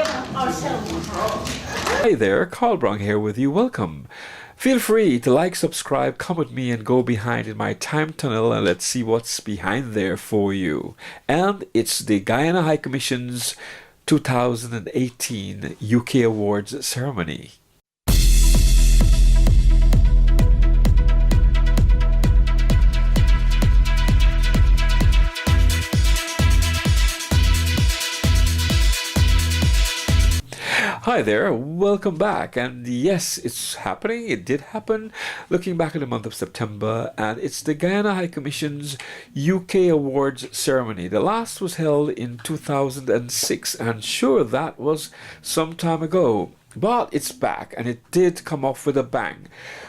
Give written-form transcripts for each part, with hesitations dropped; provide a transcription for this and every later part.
Hi there, Browne here with you. Welcome. Feel free to like, subscribe, come with me, and go behind in my time tunnel, and let's see what's behind there for you. And it's the Guyana High Commission's 2018 UK Awards ceremony. Hi there, welcome back. And yes, it's happening. It did happen. Looking back at the month of September, and it's the Guyana High Commission's UK Awards ceremony. The last was held in 2006, and sure, that was some time ago. But it's back, and it did come off with a bang.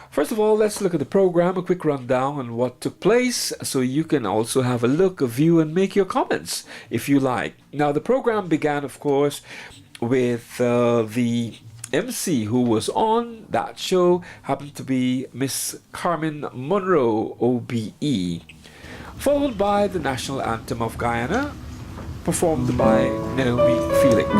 First of all, let's look at the program, a quick rundown on what took place, so you can also have a look, a view, and make your comments if you like. Now, the program began, of course, with the MC who was on that show happened to be Miss Carmen Monroe, OBE, followed by the national anthem of Guyana, performed by Naomi Felix.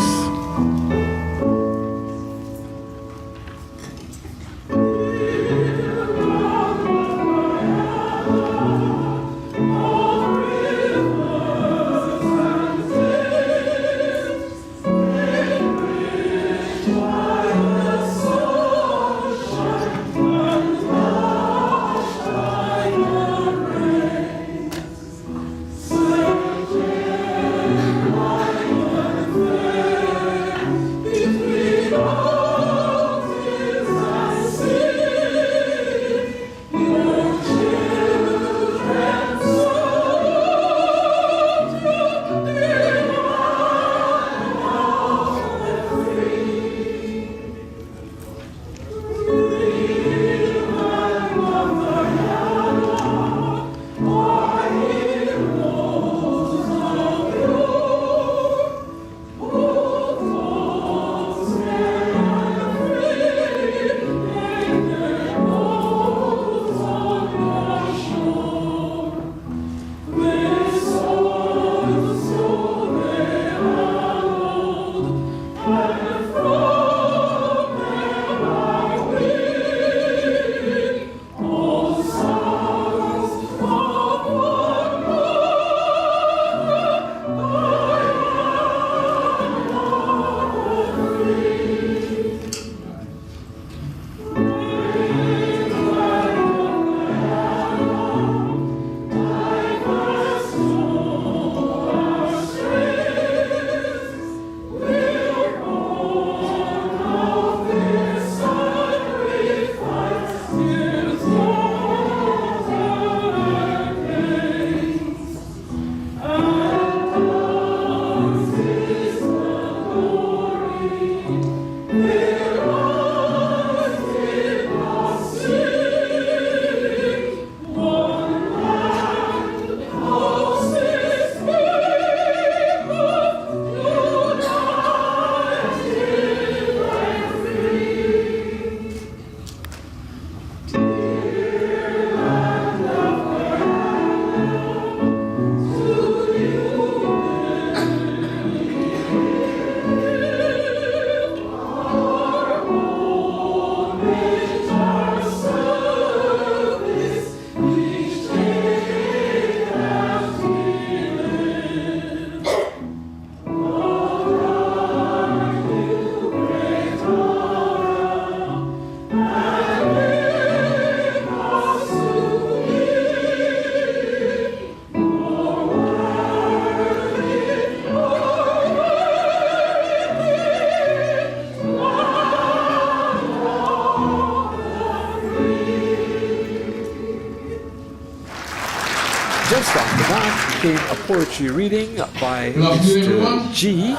Just after that came a poetry reading by Mr. G.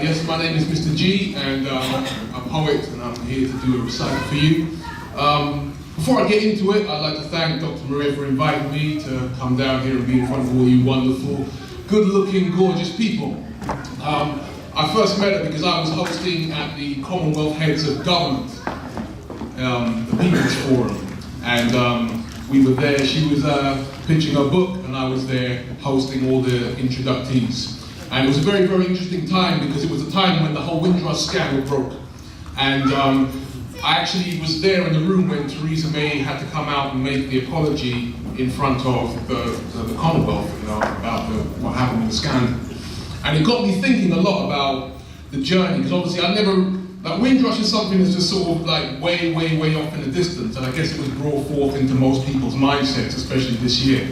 Yes, my name is Mr. G, and I'm a poet, and I'm here to do a recital for you. Before I get into it, I'd like to thank Dr. Maria for inviting me to come down here and be in front of all you wonderful, good-looking, gorgeous people. I first met her because I was hosting at the Commonwealth Heads of Government, the People's Forum, and we were there. She was pitching her book, and I was there hosting all the introductees. And it was a very, very interesting time because it was a time when the whole Windrush scandal broke. And I actually was there in the room when Theresa May had to come out and make the apology in front of the Commonwealth, about what happened with the scandal. And it got me thinking a lot about the journey, because obviously Windrush is something that's just sort of like way, way, way off in the distance, and I guess it was brought forth into most people's mindsets, especially this year.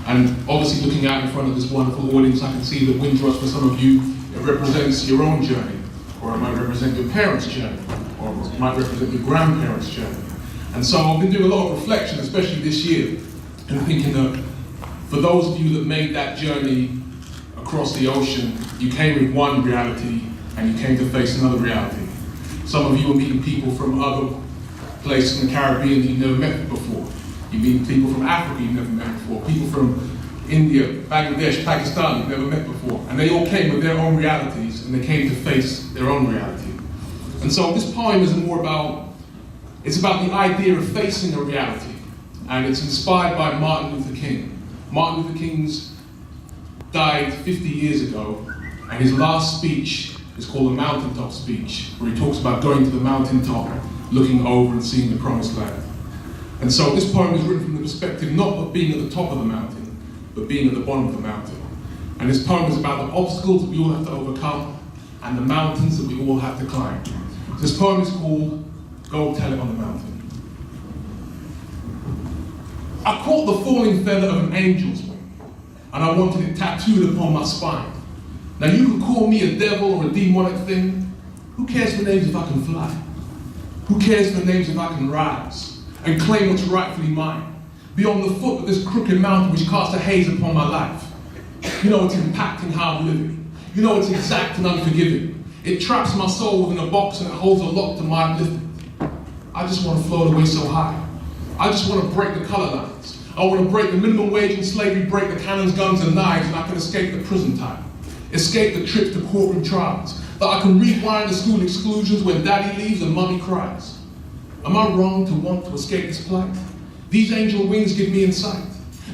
And obviously looking out in front of this wonderful audience, I can see that Windrush, for some of you, it represents your own journey, or it might represent your parents' journey, or it might represent your grandparents' journey. And so I've been doing a lot of reflection, especially this year, and thinking that for those of you that made that journey across the ocean, you came with one reality, and you came to face another reality. Some of you are meeting people from other places in the Caribbean that you've never met before. You're meeting people from Africa you've never met before, people from India, Bangladesh, Pakistan you've never met before. And they all came with their own realities, and they came to face their own reality. And so this poem is more about, it's about the idea of facing a reality. And it's inspired by Martin Luther King. Martin Luther King's died 50 years ago, and his last speech is called the Mountaintop Speech, where he talks about going to the mountaintop, looking over and seeing the promised land. And so this poem is written from the perspective not of being at the top of the mountain, but being at the bottom of the mountain. And this poem is about the obstacles that we all have to overcome and the mountains that we all have to climb. This poem is called Go Tell It on the Mountain. I caught the falling feather of an angel's wing, and I wanted it tattooed upon my spine. Now you could call me a devil or a demonic thing. Who cares for names if I can fly? Who cares for names if I can rise and claim what's rightfully mine? Beyond the foot of this crooked mountain which casts a haze upon my life. You know it's impacting how I'm living. You know it's exact and unforgiving. It traps my soul within a box and it holds a lock to my uplifting. I just want to float away so high. I just want to break the color lines. I want to break the minimum wage and slavery, break the cannons, guns, and knives, and I can escape the prison time. Escape the trips to courtroom trials. That I can rewind the school exclusions when daddy leaves and mommy cries. Am I wrong to want to escape this plight? These angel wings give me insight.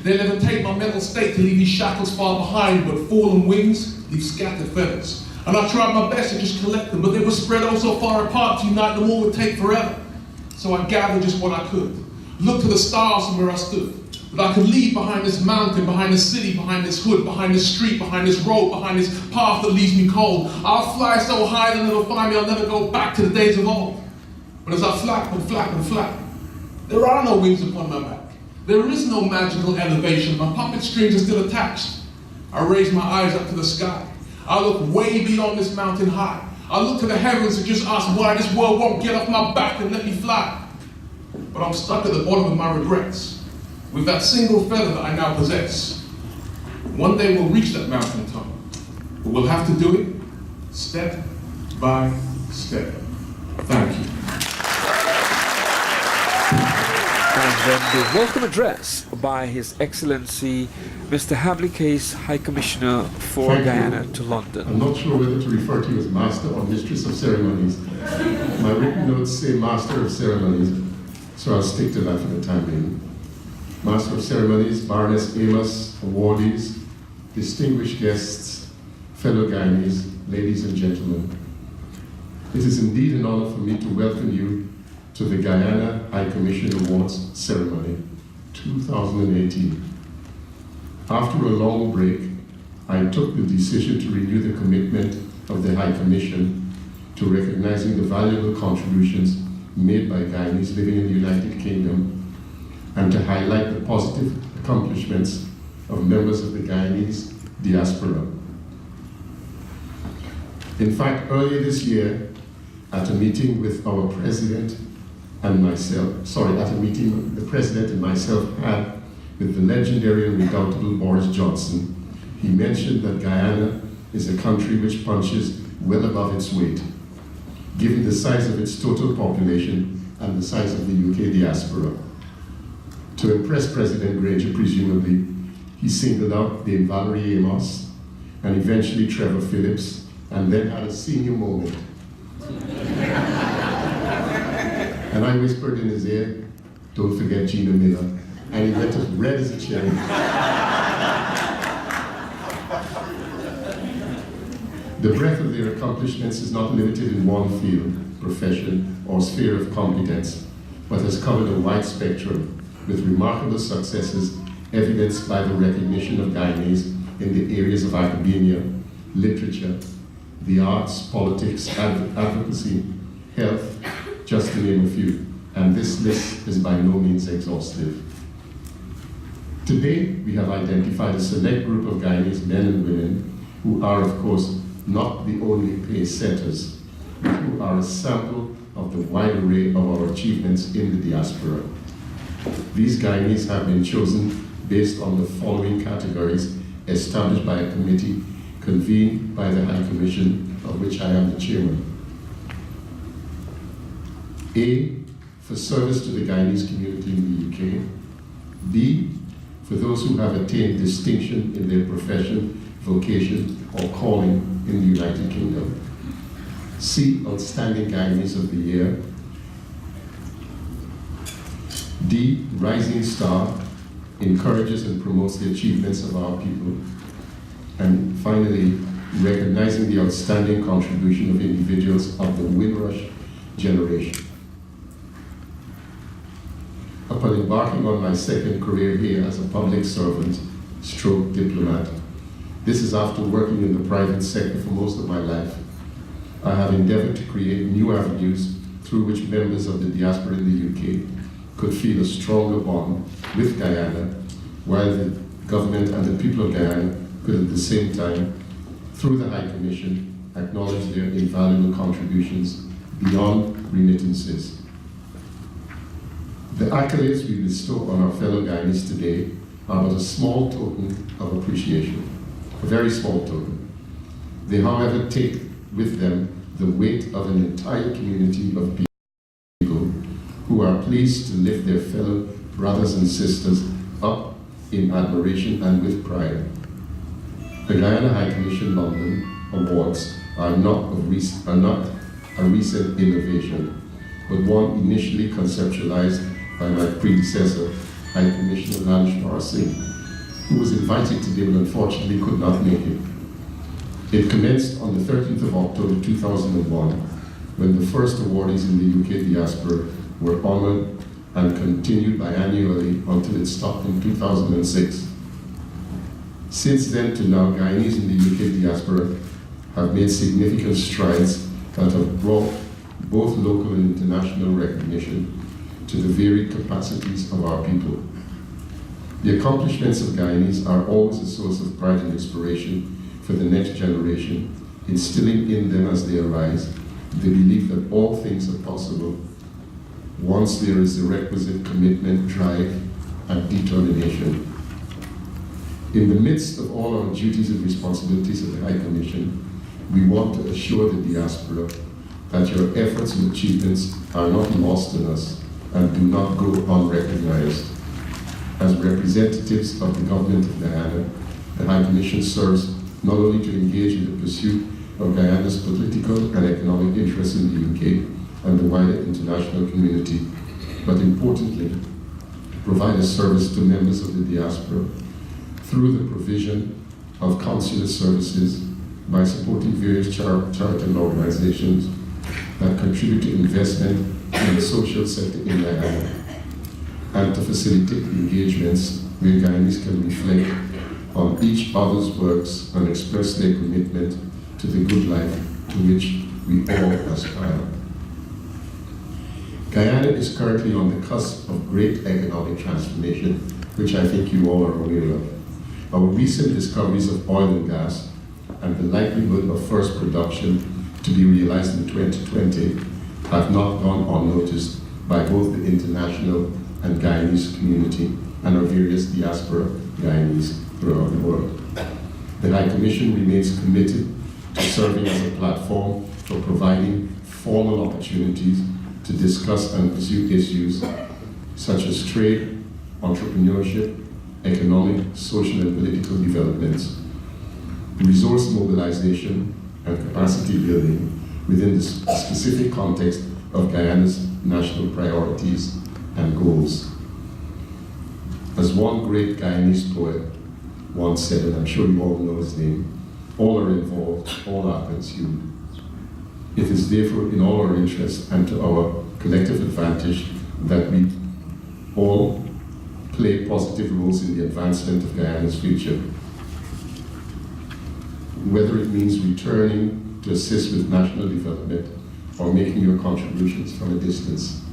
They levitate my mental state to leave these shackles far behind, but fallen wings leave scattered feathers. And I tried my best to just collect them, but they were spread oh so far apart to unite them all would take forever. So I gathered just what I could. Looked to the stars from where I stood. That I could leave behind this mountain, behind this city, behind this hood, behind this street, behind this road, behind this path that leaves me cold. I'll fly so high they'll never find me, I'll never go back to the days of old. But as I flap and flap and flap, there are no wings upon my back. There is no magical elevation. My puppet strings are still attached. I raise my eyes up to the sky. I look way beyond this mountain high. I look to the heavens and just ask why this world won't get off my back and let me fly. But I'm stuck at the bottom of my regrets, with that single feather that I now possess. One day we'll reach that mountaintop, but we'll have to do it step by step. Thank you. And then the welcome address by His Excellency Mr. Hamley Case, High Commissioner for Guyana to London. I'm not sure whether to refer to you as Master or Mistress of Ceremonies. My written notes say Master of Ceremonies, so I'll stick to that for the time being. Master of Ceremonies, Baroness Amos, awardees, distinguished guests, fellow Guyanese, ladies and gentlemen. It is indeed an honor for me to welcome you to the Guyana High Commission Awards Ceremony 2018. After a long break, I took the decision to renew the commitment of the High Commission to recognizing the valuable contributions made by Guyanese living in the United Kingdom and to highlight the positive accomplishments of members of the Guyanese diaspora. In fact, earlier this year, at a meeting with our president and myself, at a meeting the president and myself had with the legendary and redoubtable Boris Johnson, he mentioned that Guyana is a country which punches well above its weight, given the size of its total population and the size of the UK diaspora. To impress President Granger, presumably, he singled out Dame Valerie Amos and eventually Trevor Phillips, and then had a senior moment. And I whispered in his ear, don't forget Gina Miller, and he went as red as a cherry. The breadth of their accomplishments is not limited in one field, profession, or sphere of competence, but has covered a wide spectrum, with remarkable successes evidenced by the recognition of Guyanese in the areas of academia, literature, the arts, politics, advocacy, health, just to name a few. And this list is by no means exhaustive. Today, we have identified a select group of Guyanese men and women who are, of course, not the only pace setters, but who are a sample of the wide array of our achievements in the diaspora. These Guyanese have been chosen based on the following categories established by a committee convened by the High Commission, of which I am the chairman. A, for service to the Guyanese community in the UK. B, for those who have attained distinction in their profession, vocation, or calling in the United Kingdom. C, Outstanding Guyanese of the Year. D, Rising Star, encourages and promotes the achievements of our people. And finally, recognizing the outstanding contribution of individuals of the Windrush generation. Upon embarking on my second career here as a public servant, stroke diplomat, this is after working in the private sector for most of my life, I have endeavored to create new avenues through which members of the diaspora in the UK could feel a stronger bond with Guyana, while the government and the people of Guyana could at the same time, through the High Commission, acknowledge their invaluable contributions beyond remittances. The accolades we bestow on our fellow Guyanese today are but a small token of appreciation, a very small token. They, however, take with them the weight of an entire community of people who are pleased to lift their fellow brothers and sisters up in admiration and with pride. The Guyana High Commission London Awards are not a recent innovation, but one initially conceptualized by my predecessor, High Commissioner Lanshmar Singh, who was invited today but unfortunately could not make it. It commenced on the 13th of October 2001, when the first awardees in the UK diaspora were honored and continued biannually until it stopped in 2006. Since then to now, Guyanese in the UK diaspora have made significant strides that have brought both local and international recognition to the varied capacities of our people. The accomplishments of Guyanese are always a source of pride and inspiration for the next generation, instilling in them as they arise the belief that all things are possible once there is the requisite commitment, drive, and determination. In the midst of all our duties and responsibilities of the High Commission, we want to assure the diaspora that your efforts and achievements are not lost on us and do not go unrecognized. As representatives of the government of Guyana, the High Commission serves not only to engage in the pursuit of Guyana's political and economic interests in the UK and the wider international community, but importantly, to provide a service to members of the diaspora through the provision of consular services by supporting various charitable organizations that contribute to investment in the social sector in Guyana, and to facilitate engagements where Guyanese can reflect on each other's works and express their commitment to the good life to which we all aspire. Guyana is currently on the cusp of great economic transformation, which I think you all are aware of. Our recent discoveries of oil and gas and the likelihood of first production to be realized in 2020 have not gone unnoticed by both the international and Guyanese community and our various diaspora Guyanese throughout the world. The High Commission remains committed to serving as a platform for providing formal opportunities to discuss and pursue issues such as trade, entrepreneurship, economic, social, and political developments, resource mobilization, and capacity building within the specific context of Guyana's national priorities and goals. As one great Guyanese poet once said, and I'm sure you all know his name, All are involved, all are consumed. It is therefore in all our interest and to our collective advantage that we all play positive roles in the advancement of Guyana's future. Whether it means returning to assist with national development or making your contributions from a distance,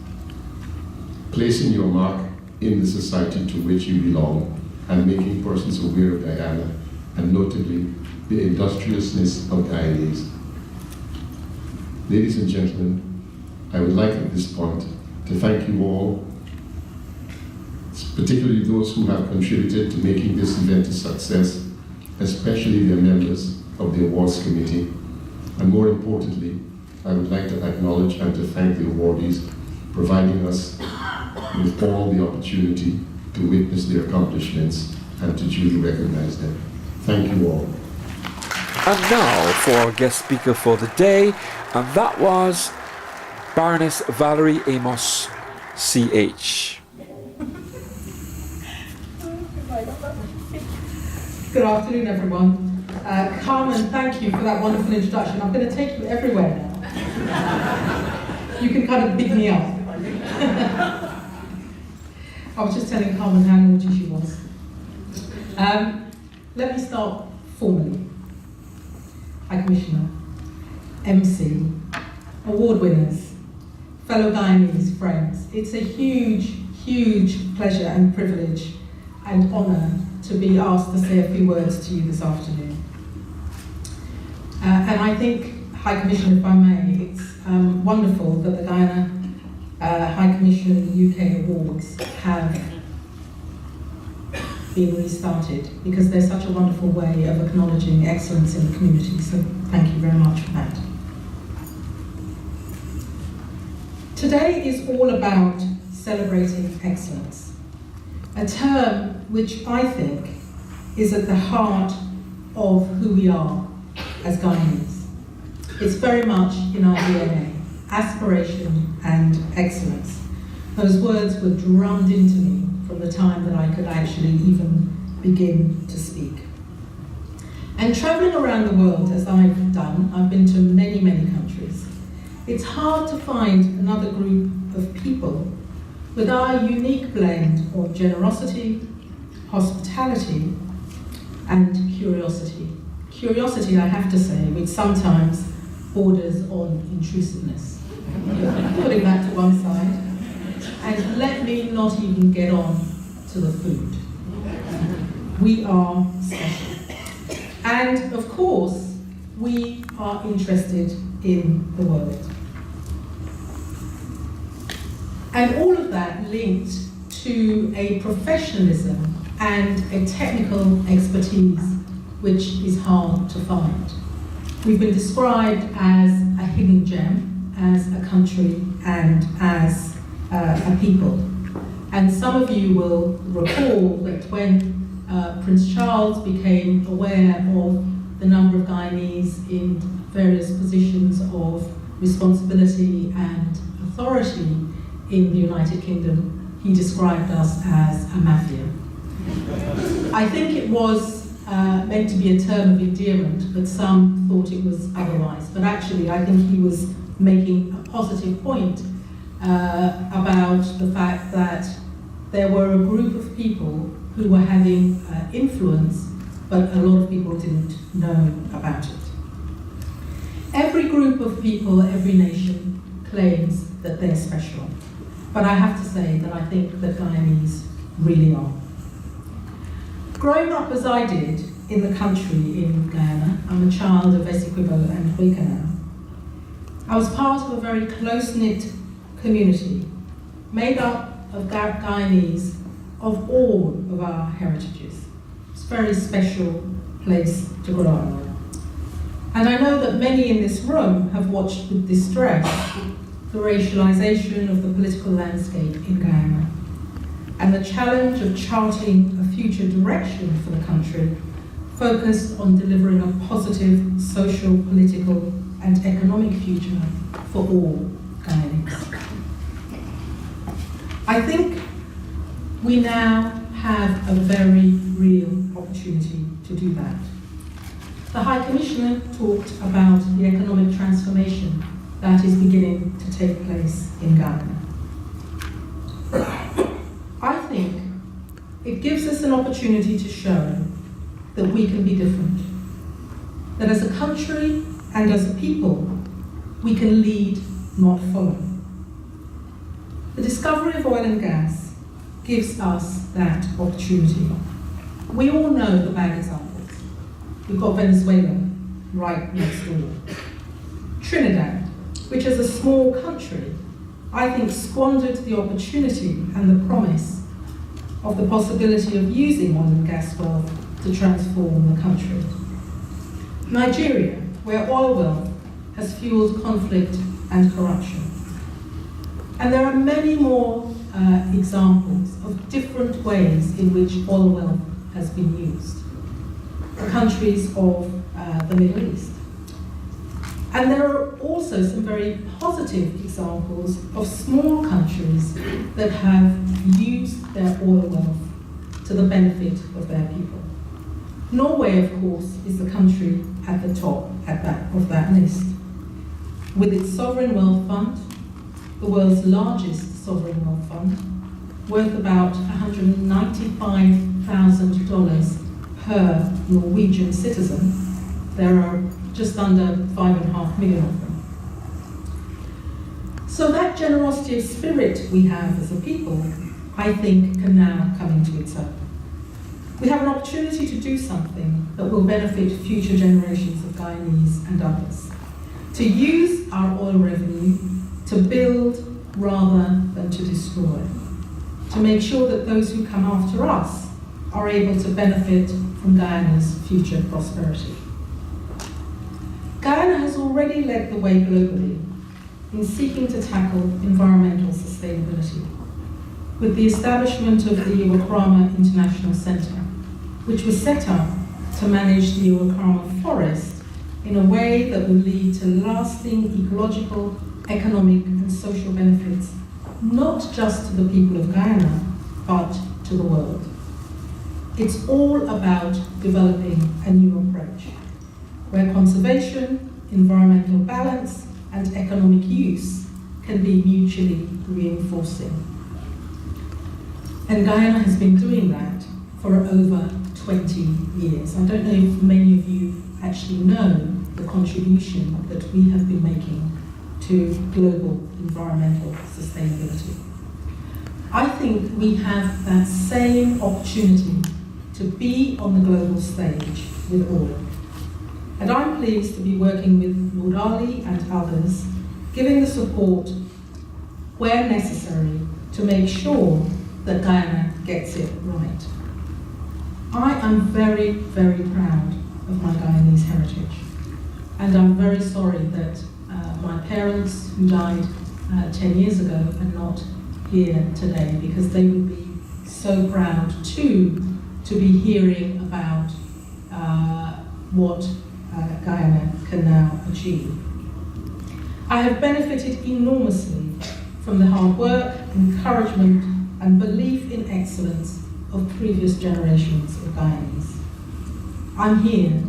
placing your mark in the society to which you belong and making persons aware of Guyana, and notably the industriousness of Guyanese. Ladies and gentlemen, I would like at this point to thank you all, particularly those who have contributed to making this event a success, especially the members of the awards committee, and more importantly, I would like to acknowledge and to thank the awardees, providing us with all the opportunity to witness their accomplishments and to duly recognize them. Thank you all. And now for our guest speaker for the day, and that was Baroness Valerie Amos, CH. Good afternoon, everyone. Carmen, thank you for that wonderful introduction. I'm going to take you everywhere now. You can kind of big me up. I was just telling Carmen how naughty she was. Let me start formally. High Commissioner, MC, award winners, fellow Guyanese friends, it's a huge, huge pleasure and privilege and honour to be asked to say a few words to you this afternoon. And I think, High Commissioner, if I may, it's wonderful that the Guyana High Commission UK Awards have been restarted, because they're such a wonderful way of acknowledging excellence in the community. So thank you very much for that. Today is all about celebrating excellence, a term which I think is at the heart of who we are as Guyanese. It's very much in our DNA, aspiration and excellence. Those words were drummed into me from the time that I could actually even begin to speak. And traveling around the world, as I've done, I've been to many, many countries, it's hard to find another group of people with our unique blend of generosity, hospitality, and curiosity. Curiosity, I have to say, which sometimes borders on intrusiveness. Putting that to one side. And let me not even get on to the food. We are special. And of course, we are interested in the world. And all of that linked to a professionalism and a technical expertise which is hard to find. We've been described as a hidden gem, as a country, and as a people. And some of you will recall that when Prince Charles became aware of the number of Guyanese in various positions of responsibility and authority in the United Kingdom, he described us as a mafia. I think it was meant to be a term of endearment, but some thought it was otherwise. But actually, I think he was making a positive point about the fact that there were a group of people who were having influence, but a lot of people didn't know about it. Every group of people, every nation claims that they're special. But I have to say that I think that Guyanese really are. Growing up as I did in the country in Guyana, I'm a child of Essequibo and Guyana, I was part of a very close-knit community made up of Guyanese of all of our heritages. It's a very special place to grow up. And I know that many in this room have watched with distress the racialization of the political landscape in Guyana and the challenge of charting a future direction for the country focused on delivering a positive social, political and economic future for all Guyanese. I think we now have a very real opportunity to do that. The High Commissioner talked about the economic transformation that is beginning to take place in Guyana. I think it gives us an opportunity to show that we can be different, that as a country and as a people, we can lead, not follow. The discovery of oil and gas gives us that opportunity. We all know the bad examples. We've got Venezuela right next door. Trinidad, which is a small country, I think squandered the opportunity and the promise of the possibility of using oil and gas wealth to transform the country. Nigeria, where oil wealth has fueled conflict and corruption. And there are many more examples of different ways in which oil wealth has been used. The countries of the Middle East. And there are also some very positive examples of small countries that have used their oil wealth to the benefit of their people. Norway, of course, is the country at the top of that list. With its sovereign wealth fund, the world's largest sovereign wealth fund, worth about $195,000 per Norwegian citizen. There are just under 5.5 million of them. So that generosity of spirit we have as a people, I think, can now come into its own. We have an opportunity to do something that will benefit future generations of Guyanese and others. To use our oil revenue to build rather than to destroy. To make sure that those who come after us are able to benefit from Guyana's future prosperity. Guyana has already led the way globally in seeking to tackle environmental sustainability with the establishment of the Iwakrama International Centre, which was set up to manage the Iwakrama forest in a way that will lead to lasting ecological, economic and social benefits, not just to the people of Guyana, but to the world. It's all about developing a new approach, where conservation, environmental balance, and economic use can be mutually reinforcing. And Guyana has been doing that for over 20 years. I don't know if many of you actually know the contribution that we have been making to global environmental sustainability. I think we have that same opportunity to be on the global stage with oil. And I'm pleased to be working with Lord Ali and others, giving the support where necessary to make sure that Guyana gets it right. I am very, very proud of my Guyanese heritage. And I'm very sorry that my parents, who died 10 years ago, are not here today, because they would be so proud too to be hearing about what Guyana can now achieve. I have benefited enormously from the hard work, encouragement, and belief in excellence of previous generations of Guyanese. I'm here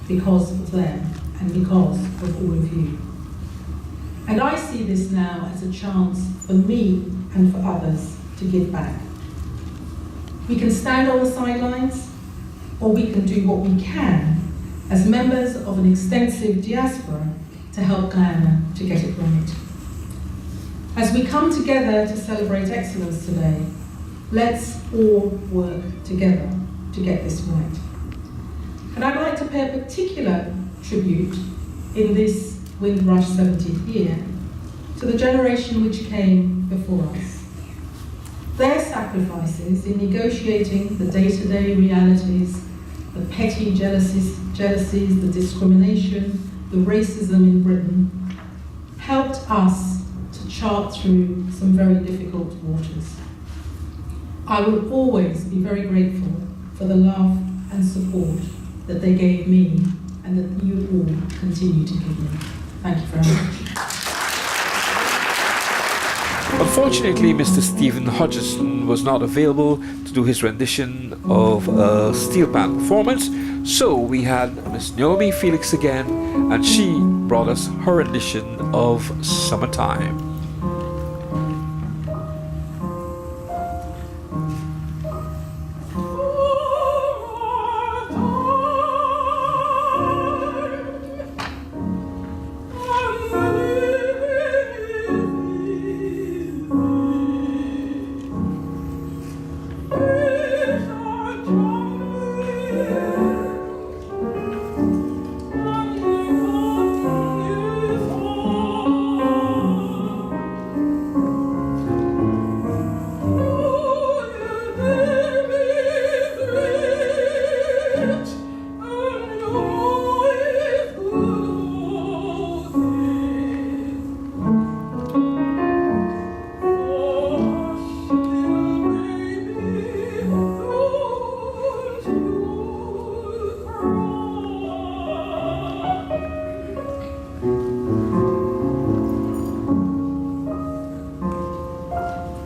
because of them and because of all of you. And I see this now as a chance for me and for others to give back. We can stand on the sidelines, or we can do what we can as members of an extensive diaspora to help Guyana to get it right. As we come together to celebrate excellence today, let's all work together to get this right. And I'd like to pay a particular tribute in this Windrush 70th year to the generation which came before us. Their sacrifices in negotiating the day-to-day realities, the petty jealousies, the discrimination, the racism in Britain, helped us to chart through some very difficult waters. I will always be very grateful for the love and support that they gave me and that you all continue to give me. Thank you very much. Unfortunately, Mr. Stephen Hodgson was not available to do his rendition of a steel band performance, so we had Miss Naomi Felix again, and she brought us her rendition of Summertime.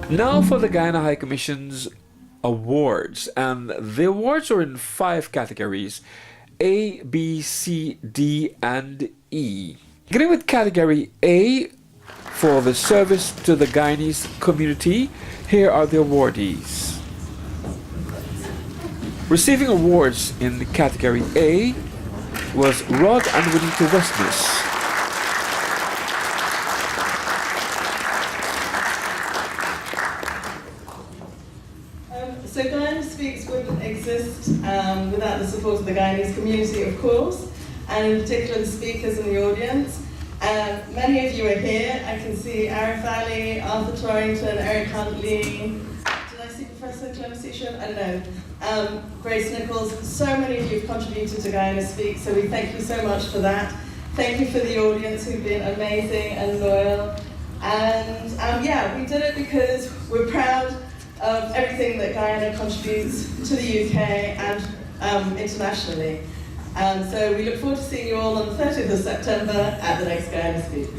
Now for the Guyana High Commission's awards, and the awards are in 5 categories: A, B, C, D, and E. Beginning with category A for the service to the Guyanese community, here are the awardees. Receiving awards in category A was Rod and Winita Westness. So Guyana Speaks wouldn't exist without the support of the Guyanese community, of course, and in particular the speakers in the audience. Many of you are here. I can see Arif Ali, Arthur Torrington, Eric Huntley. Did I see Professor Clem Sishan? I don't know. Grace Nichols. So many of you have contributed to Guyana Speaks, so we thank you so much for that. Thank you for the audience who've been amazing and loyal. And yeah, we did it because we're proud of everything that Guyana contributes to the UK and internationally. And so we look forward to seeing you all on the 30th of September at the next Guyana Speaks.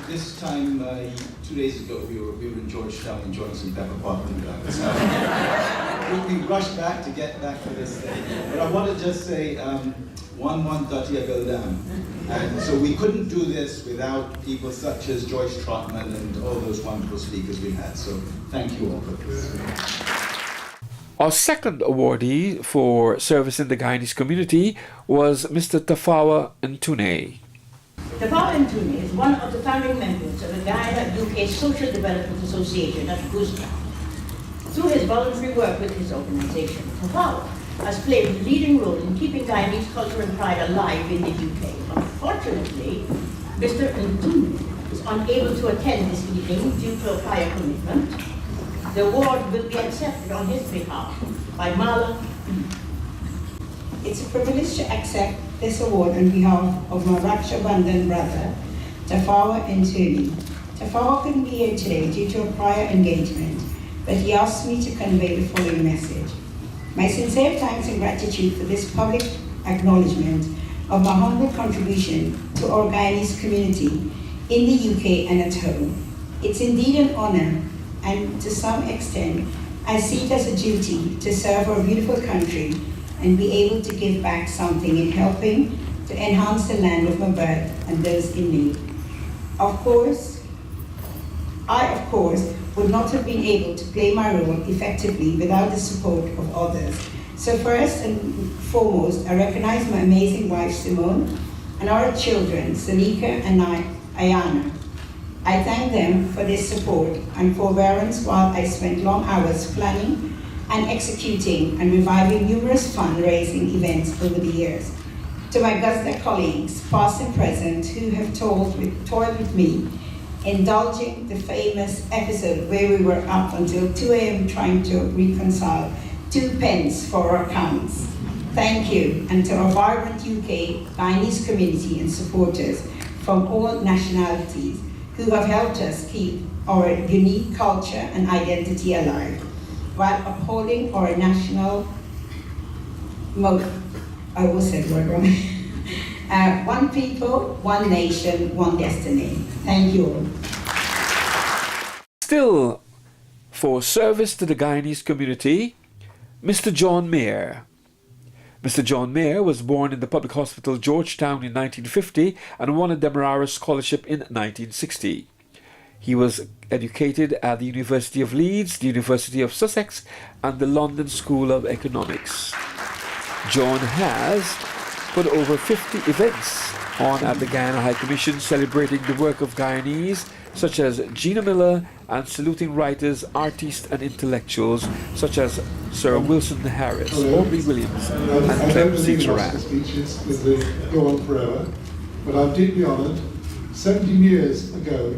This time, 2 days ago, we were in Georgetown enjoying some pepper pot. We rushed back to get back for this thing. But I want to just say, 1-1-30 Abildam. And so we couldn't do this without people such as Joyce Trotman and all those wonderful speakers we had. So thank you all for this. Our second awardee for service in the Guyanese community was Mr. Tafawa Ntune. Tafawa Ntune is one of the founding members of the Guyana UK Social Development Association at GUSTA. Through his voluntary work with his organization, Tafawa has played a leading role in keeping Guyanese culture and pride alive in the UK. Unfortunately, Mr. Ntune is unable to attend this evening due to a prior commitment. The award will be accepted on his behalf by Mala. It's a privilege to accept this award on behalf of my Raksha Bandhan brother, Tafawa Ntune. Tafawa couldn't be here today due to a prior engagement, but he asked me to convey the following message. My sincere thanks and gratitude for this public acknowledgement of my humble contribution to our Guyanese community in the UK and at home. It's indeed an honor, and to some extent, I see it as a duty to serve our beautiful country and be able to give back something in helping to enhance the land of my birth and those in need. I, of course, would not have been able to play my role effectively without the support of others. So first and foremost, I recognize my amazing wife, Simone, and our children, Salika and Ayana. I thank them for their support and forbearance while I spent long hours planning and executing and reviving numerous fundraising events over the years. To my Gusda colleagues, past and present, who have toiled with me, indulging the famous episode where we were up until 2 a.m. trying to reconcile 2 pence for our accounts. Thank you, and to our vibrant UK Guyanese community and supporters from all nationalities who have helped us keep our unique culture and identity alive while upholding our national One people, one nation, one destiny. Thank you all. Still, for service to the Guyanese community, Mr. John Mayer. Mr. John Mayer was born in the public hospital Georgetown in 1950 and won a Demerara Scholarship in 1960. He was educated at the University of Leeds, the University of Sussex, and the London School of Economics. John has put over 50 events on at the Guyana High Commission celebrating the work of Guyanese, such as Gina Miller, and saluting writers, artists, and intellectuals such as Sir Wilson Harris, Aubrey Williams, and Clem Cetran. Speeches because they go on forever, but I'm deeply honoured. 17 years ago,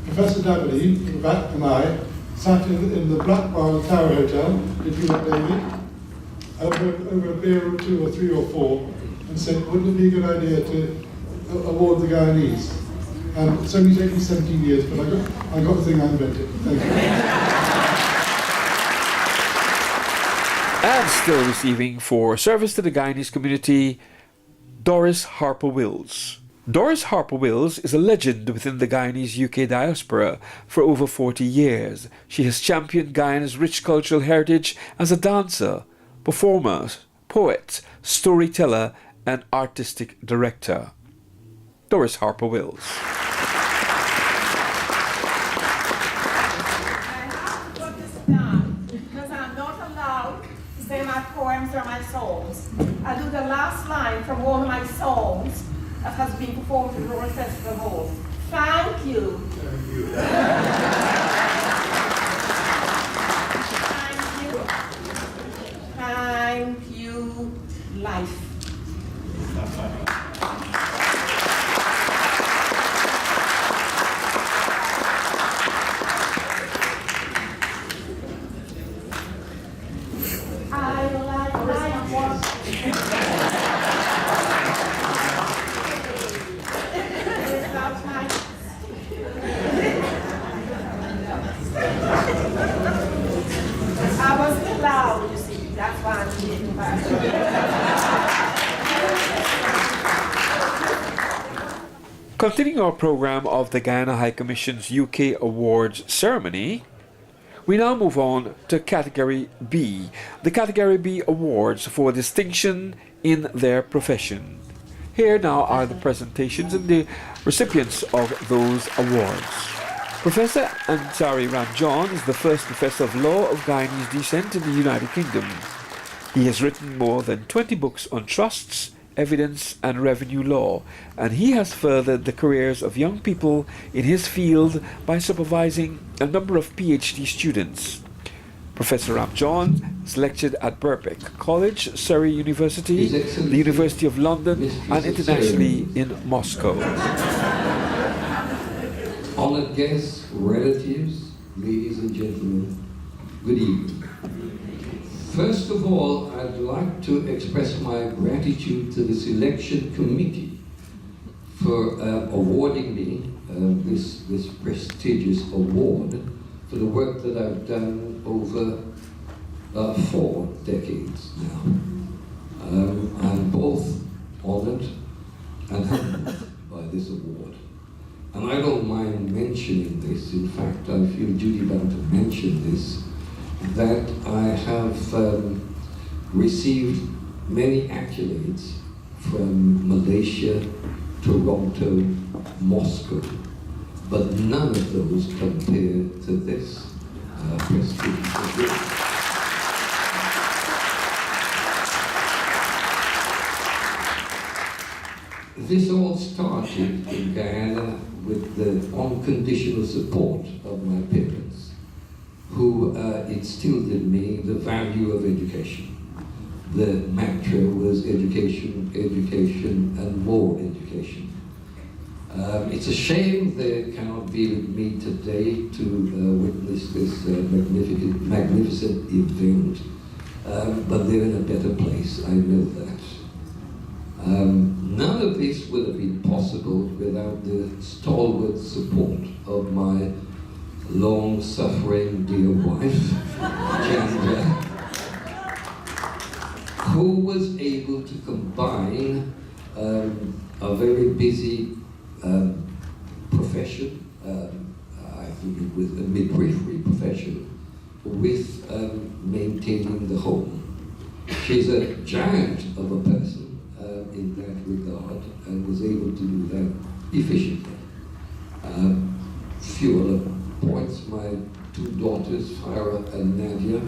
Professor Dabney and I sat in the Blackbarn Tower Hotel, did you know David, over a beer or two or three or four, and said, wouldn't it be a good idea to award the Guyanese? And it's only taken 17 years, but I got the thing I invented. Thank you. And still receiving for service to the Guyanese community, Doris Harper Wills. Doris Harper Wills is a legend within the Guyanese UK diaspora for over 40 years. She has championed Guyana's rich cultural heritage as a dancer, performer, poet, storyteller, and artistic director. Doris Harper Wills. Because I'm not allowed to say my poems or my songs. I do the last line from one of my songs that has been performed at the Royal Festival Hall. Thank you. Thank you. Thank you. Thank you, life. Continuing our program of the Guyana High Commission's UK Awards ceremony, we now move on to Category B, the Category B Awards for distinction in their profession. Here now are the presentations and the recipients of those awards. Professor Ansari Ramjohn is the first Professor of Law of Guyanese descent in the United Kingdom. He has written more than 20 books on trusts, evidence and revenue law, and he has furthered the careers of young people in his field by supervising a number of PhD students. Professor Ramjohn has lectured at Birkbeck College, Surrey University, the University of London, and internationally in Moscow. Honored guests, relatives, ladies and gentlemen, good evening. First of all, I'd like to express my gratitude to the selection committee for awarding me this prestigious award for the work that I've done over 4 decades now. I'm both honored and humbled by this award. And I don't mind mentioning this. In fact, I feel duty-bound to mention this, that I have received many accolades from Malaysia, Toronto, Moscow, but none of those compare to this prestigious award. This all started in Guyana with the unconditional support of my parents, who instilled in me the value of education. The mantra was education, education, and more education. It's a shame they cannot be with me today to witness this magnificent event, but they're in a better place, I know that. None of this would have been possible without the stalwart support of my long-suffering dear wife, Chandra, who was able to combine a very busy profession. I think it was a midwifery profession with maintaining the home. She's a giant of a person in that regard and was able to do that efficiently. Few other points. My two daughters, Farah and Nadia,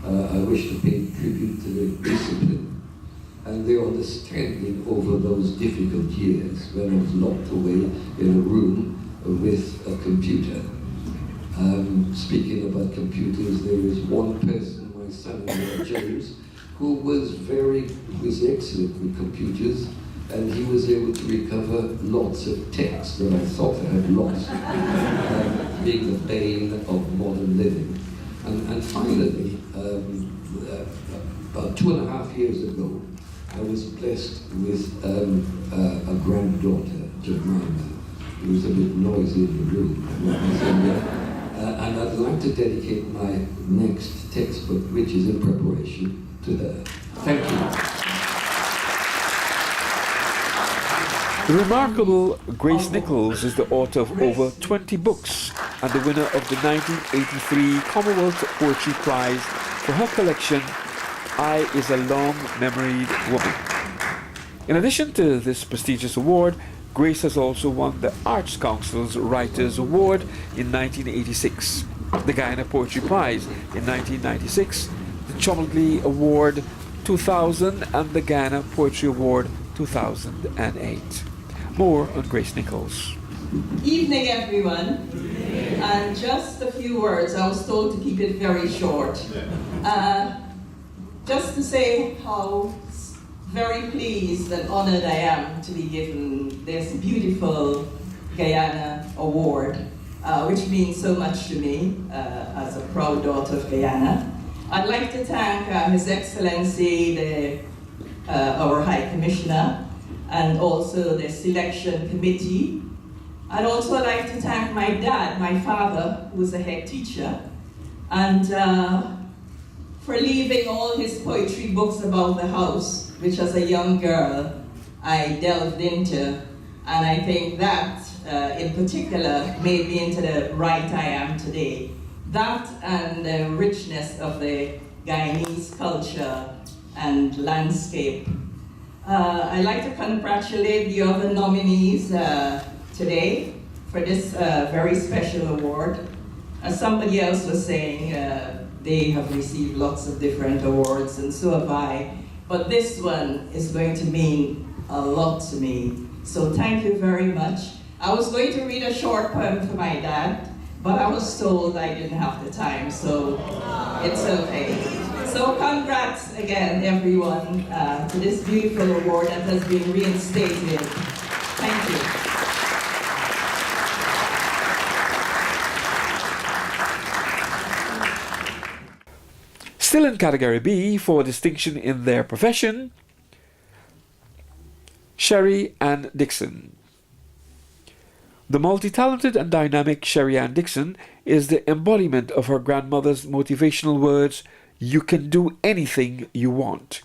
I wish to pay tribute to their discipline and their understanding over those difficult years when I was locked away in a room with a computer. Speaking about computers, there is one person, my son-in-law James, who was excellent with computers, and he was able to recover lots of text that I thought I had lost, being the bane of modern living. And finally, about 2.5 years ago, I was blessed with a granddaughter, Jemima. It was a bit noisy in the room. And I'd like to dedicate my next textbook, which is in preparation, to her. Thank you. The remarkable Grace Nichols is the author of over 20 books and the winner of the 1983 Commonwealth Poetry Prize for her collection, I Is a Long-Memoried Woman. In addition to this prestigious award, Grace has also won the Arts Council's Writers' Award in 1986, the Guyana Poetry Prize in 1996, the Chumley Award 2000, and the Guyana Poetry Award 2008. More on Grace Nichols. Evening, everyone. And just a few words. I was told to keep it very short. Just to say how very pleased and honored I am to be given this beautiful Guyana Award, which means so much to me as a proud daughter of Guyana. I'd like to thank His Excellency, our High Commissioner, and also the selection committee. I'd also like to thank my dad, my father, who was a head teacher, and for leaving all his poetry books about the house, which as a young girl I delved into, and I think that in particular made me into the writer I am today. That and the richness of the Guyanese culture and landscape. I'd like to congratulate the other nominees today for this very special award. As somebody else was saying, they have received lots of different awards, and so have I. But this one is going to mean a lot to me. So thank you very much. I was going to read a short poem for my dad, but I was told I didn't have the time, so it's okay. So congrats again, everyone, to this beautiful award that has been reinstated. Thank you. Still in Category B for distinction in their profession, Sherry Ann Dixon. The multi-talented and dynamic Sherry Ann Dixon is the embodiment of her grandmother's motivational words, "You can do anything you want."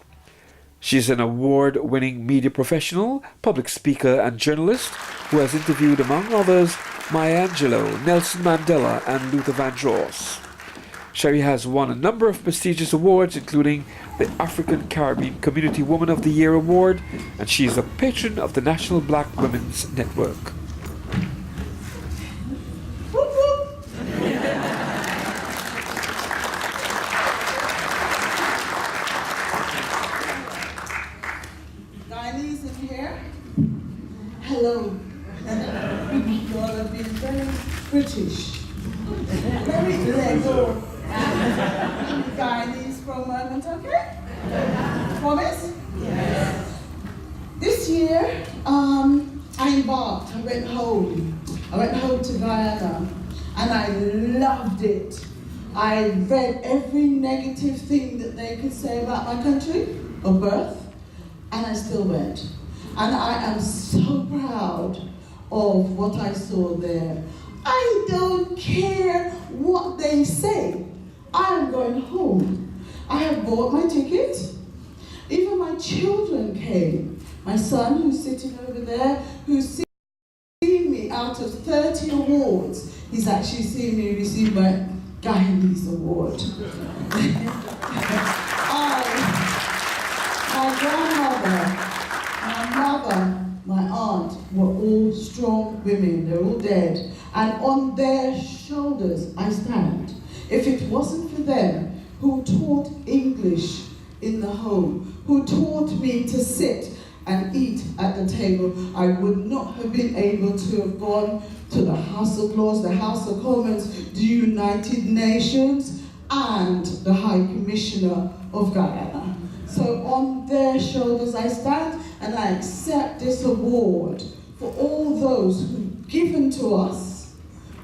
She is an award-winning media professional, public speaker and journalist who has interviewed, among others, Maya Angelou, Nelson Mandela and Luther Vandross. Sherry has won a number of prestigious awards, including the African Caribbean Community Woman of the Year Award, and she is a patron of the National Black Women's Network. Guyanese in here? Hello. You all have been very British. Let me let go. Guyanese from Kentucky? Promise? Yes. This year, I embarked. I went home. I went home to Guyana, and I loved it. I read every negative thing that they could say about my country of birth, and I still went. And I am so proud of what I saw there. I don't care what they say. I'm going home. I have bought my ticket. Even my children came My son, who's sitting over there, who's seen me out of 30 awards, he's actually seen me receive my Guyanese award. My grandmother, my mother, my aunt were all strong women. They're all dead. And on their shoulders I stand. If it wasn't for them who taught English in the home, who taught me to sit and eat at the table, I would not have been able to have gone to the House of Lords, the House of Commons, the United Nations, and the High Commissioner of Guyana. So on their shoulders I stand, and I accept this award for all those who've given to us,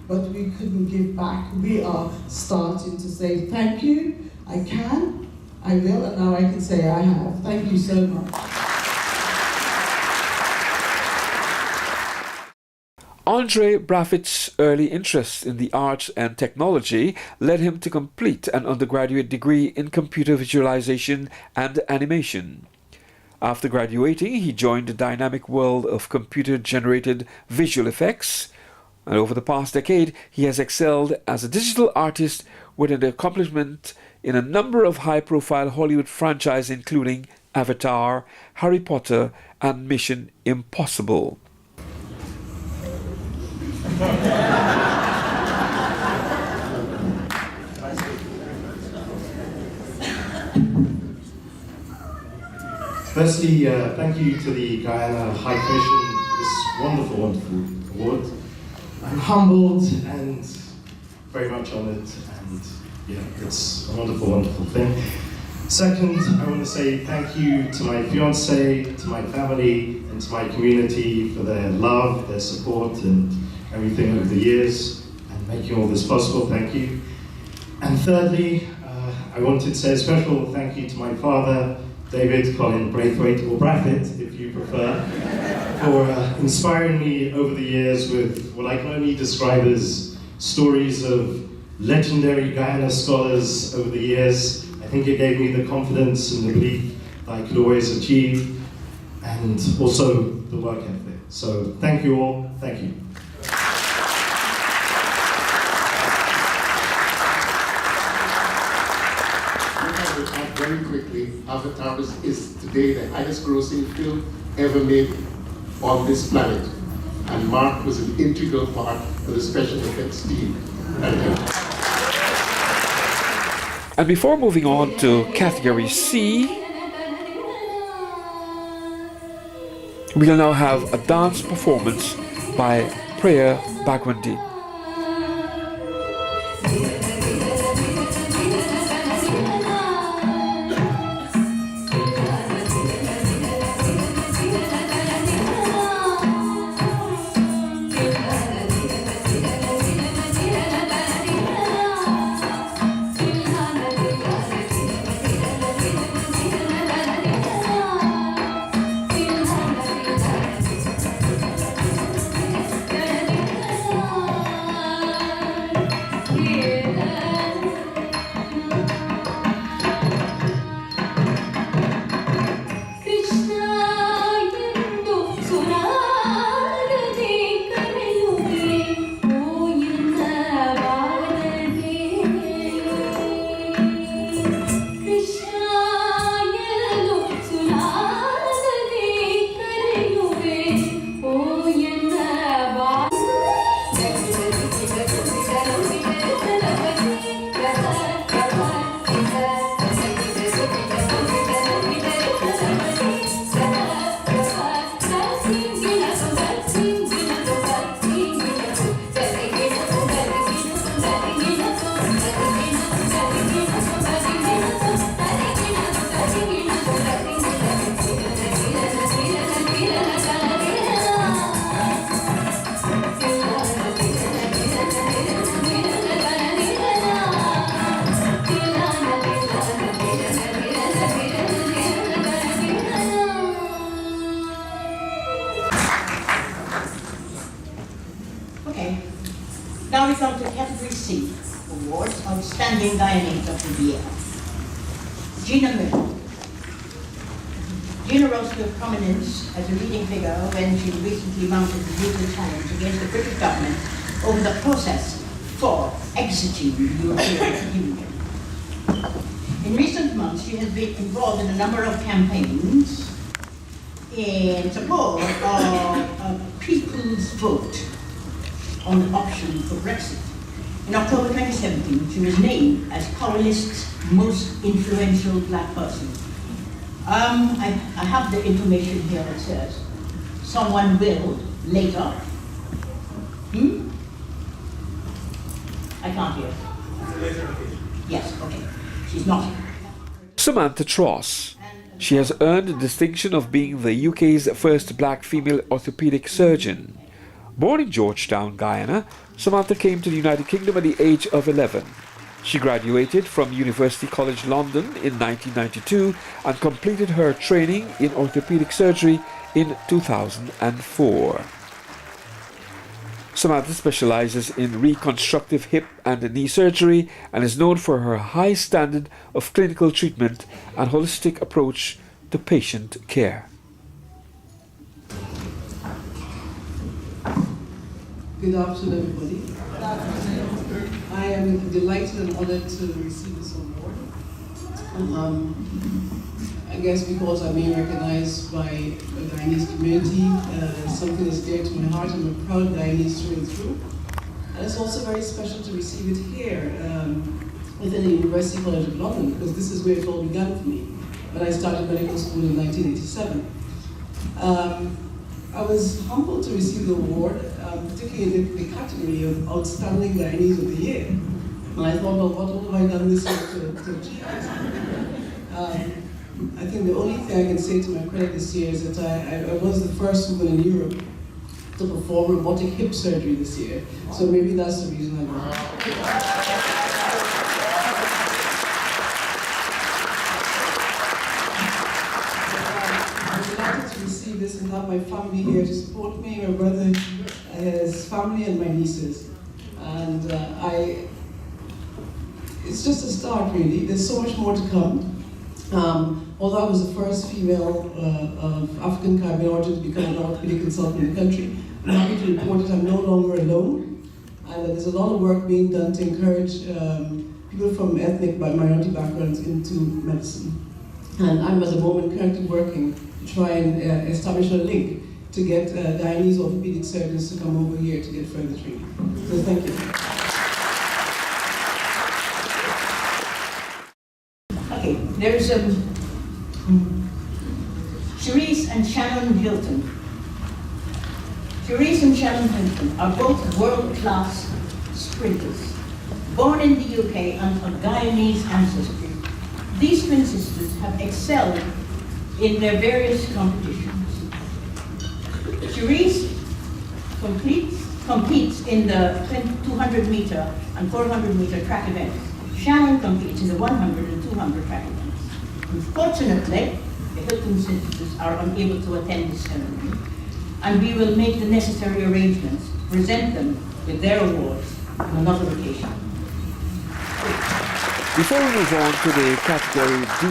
but we couldn't give back. We are starting to say thank you. I can, I will, and now I can say I have. Thank you so much. Andre Braffitt's early interest in the arts and technology led him to complete an undergraduate degree in computer visualization and animation. After graduating, he joined the dynamic world of computer-generated visual effects, and over the past decade, he has excelled as a digital artist with an accomplishment in a number of high-profile Hollywood franchises including Avatar, Harry Potter, and Mission Impossible. Firstly, thank you to the Guyana High Commission for this wonderful, wonderful award. I'm humbled and very much honoured, and it's a wonderful, wonderful thing. Second, I want to say thank you to my fiancée, to my family, and to my community for their love, their support, and everything over the years, and making all this possible. Thank you. And thirdly, I wanted to say a special thank you to my father, David Colin Braithwaite, or Braffitt, if you prefer, for inspiring me over the years with what I can only describe as stories of legendary Guyana scholars over the years. I think it gave me the confidence and the belief that I could always achieve, and also the work ethic. So thank you all, thank you. Very quickly, Avatar is today the highest grossing film ever made on this planet. And Mark was an integral part of the special effects team. And before moving on to category C, we'll now have a dance performance by Priya Bagwandi. Now we come to category C, awards Outstanding Guyanese of the Year. Gina Miller. Guyana rose to prominence as a leading figure when she recently mounted the legal challenge against the British government over the process for exiting the European Union. In recent months, she has been involved in a number of campaigns in support of a people's vote on the option for Brexit. In October 2017, she was named as Columnist's most influential black person. I have the information here that says someone will later. I can't hear. Yes, okay. She's not here. Samantha Tross. She has earned the distinction of being the UK's first black female orthopedic surgeon. Born in Georgetown, Guyana, Samantha came to the United Kingdom at the age of 11. She graduated from University College London in 1992 and completed her training in orthopedic surgery in 2004. Samantha specializes in reconstructive hip and knee surgery and is known for her high standard of clinical treatment and holistic approach to patient care. Good afternoon, everybody. I am delighted and honored to receive this award. I guess because I'm being recognized by the Guyanese community, something that's dear to my heart. I'm a proud Guyanese through and through. And it's also very special to receive it here within the University College of London, because this is where it all began for me when I started medical school in 1987. I was humbled to receive the award, particularly in the category of Outstanding Guyanese of the Year. And I thought, well, what all have I done this year to achieve this? I think the only thing I can say to my credit this year is that I was the first woman in Europe to perform robotic hip surgery this year. So maybe that's the reason I got it. This and have my family here to support me, my brother, his family, and my nieces. And it's just a start, really. There's so much more to come. Although I was the first female of African Caribbean origin to become an orthopedic consultant in the country, I'm happy to report that I'm no longer alone, and that there's a lot of work being done to encourage people from ethnic minority backgrounds into medicine. And I'm at the moment currently working to try and establish a link to get Guyanese orthopedic surgeons to come over here to get further training. So thank you. Okay, there's Cherise and Shannon Hilton. Cherise and Shannon Hilton are both world-class sprinters, born in the UK and of Guyanese ancestry. These twin sisters have excelled in their various competitions. Cherise competes in the 200 meter and 400 meter track events. Shannon competes in the 100 and 200 track events. Unfortunately, the Hilton sisters are unable to attend this ceremony, and we will make the necessary arrangements to present them with their awards on another occasion. Before we move on to the Category D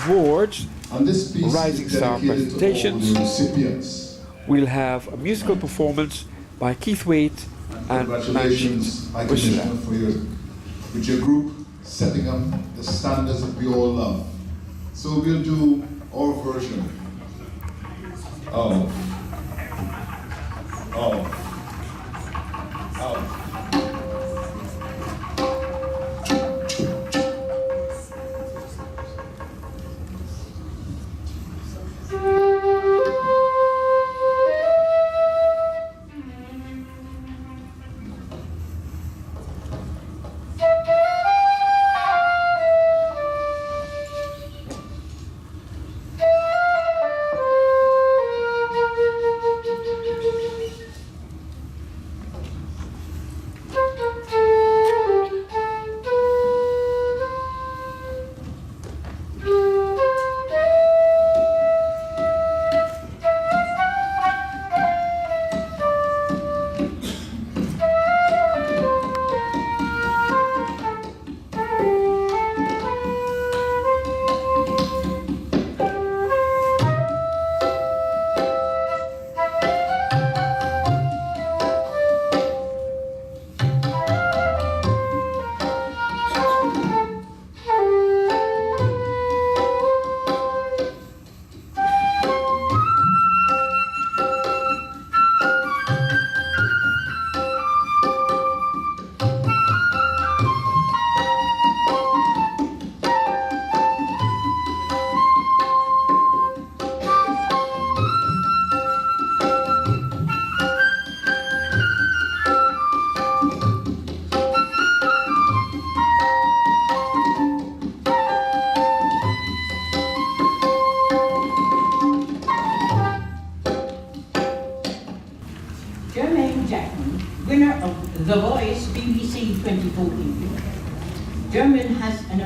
awards, Rising Star presentations, we'll have a musical performance by Keith Waite and Congratulations, High Commissioner, with your group setting up the standards that we all love. So we'll do our version of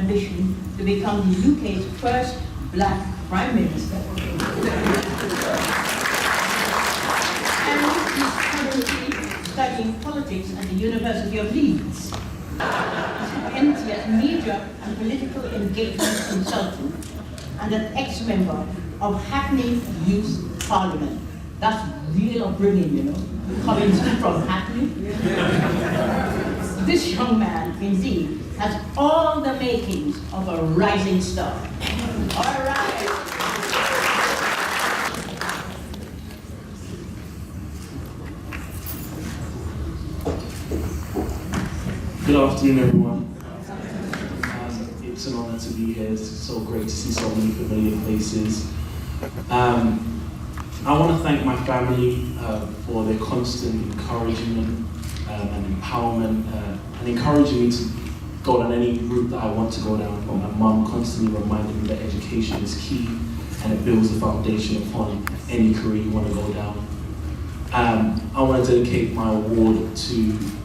ambition to become the UK's first black Prime Minister. And he's currently studying politics at the University of Leeds. He's a media and political engagement consultant and an ex-member of Hackney Youth Parliament. That's real upbringing, you know, coming from Hackney. This young man, indeed, has all the makings of a rising star. All right. Good afternoon, everyone. It's an honor to be here. It's so great to see so many familiar faces. I want to thank my family for their constant encouragement and empowerment and encouraging me to go down any route that I want to go down. But my mum constantly reminded me that education is key and it builds the foundation upon any career you want to go down. I want to dedicate my award to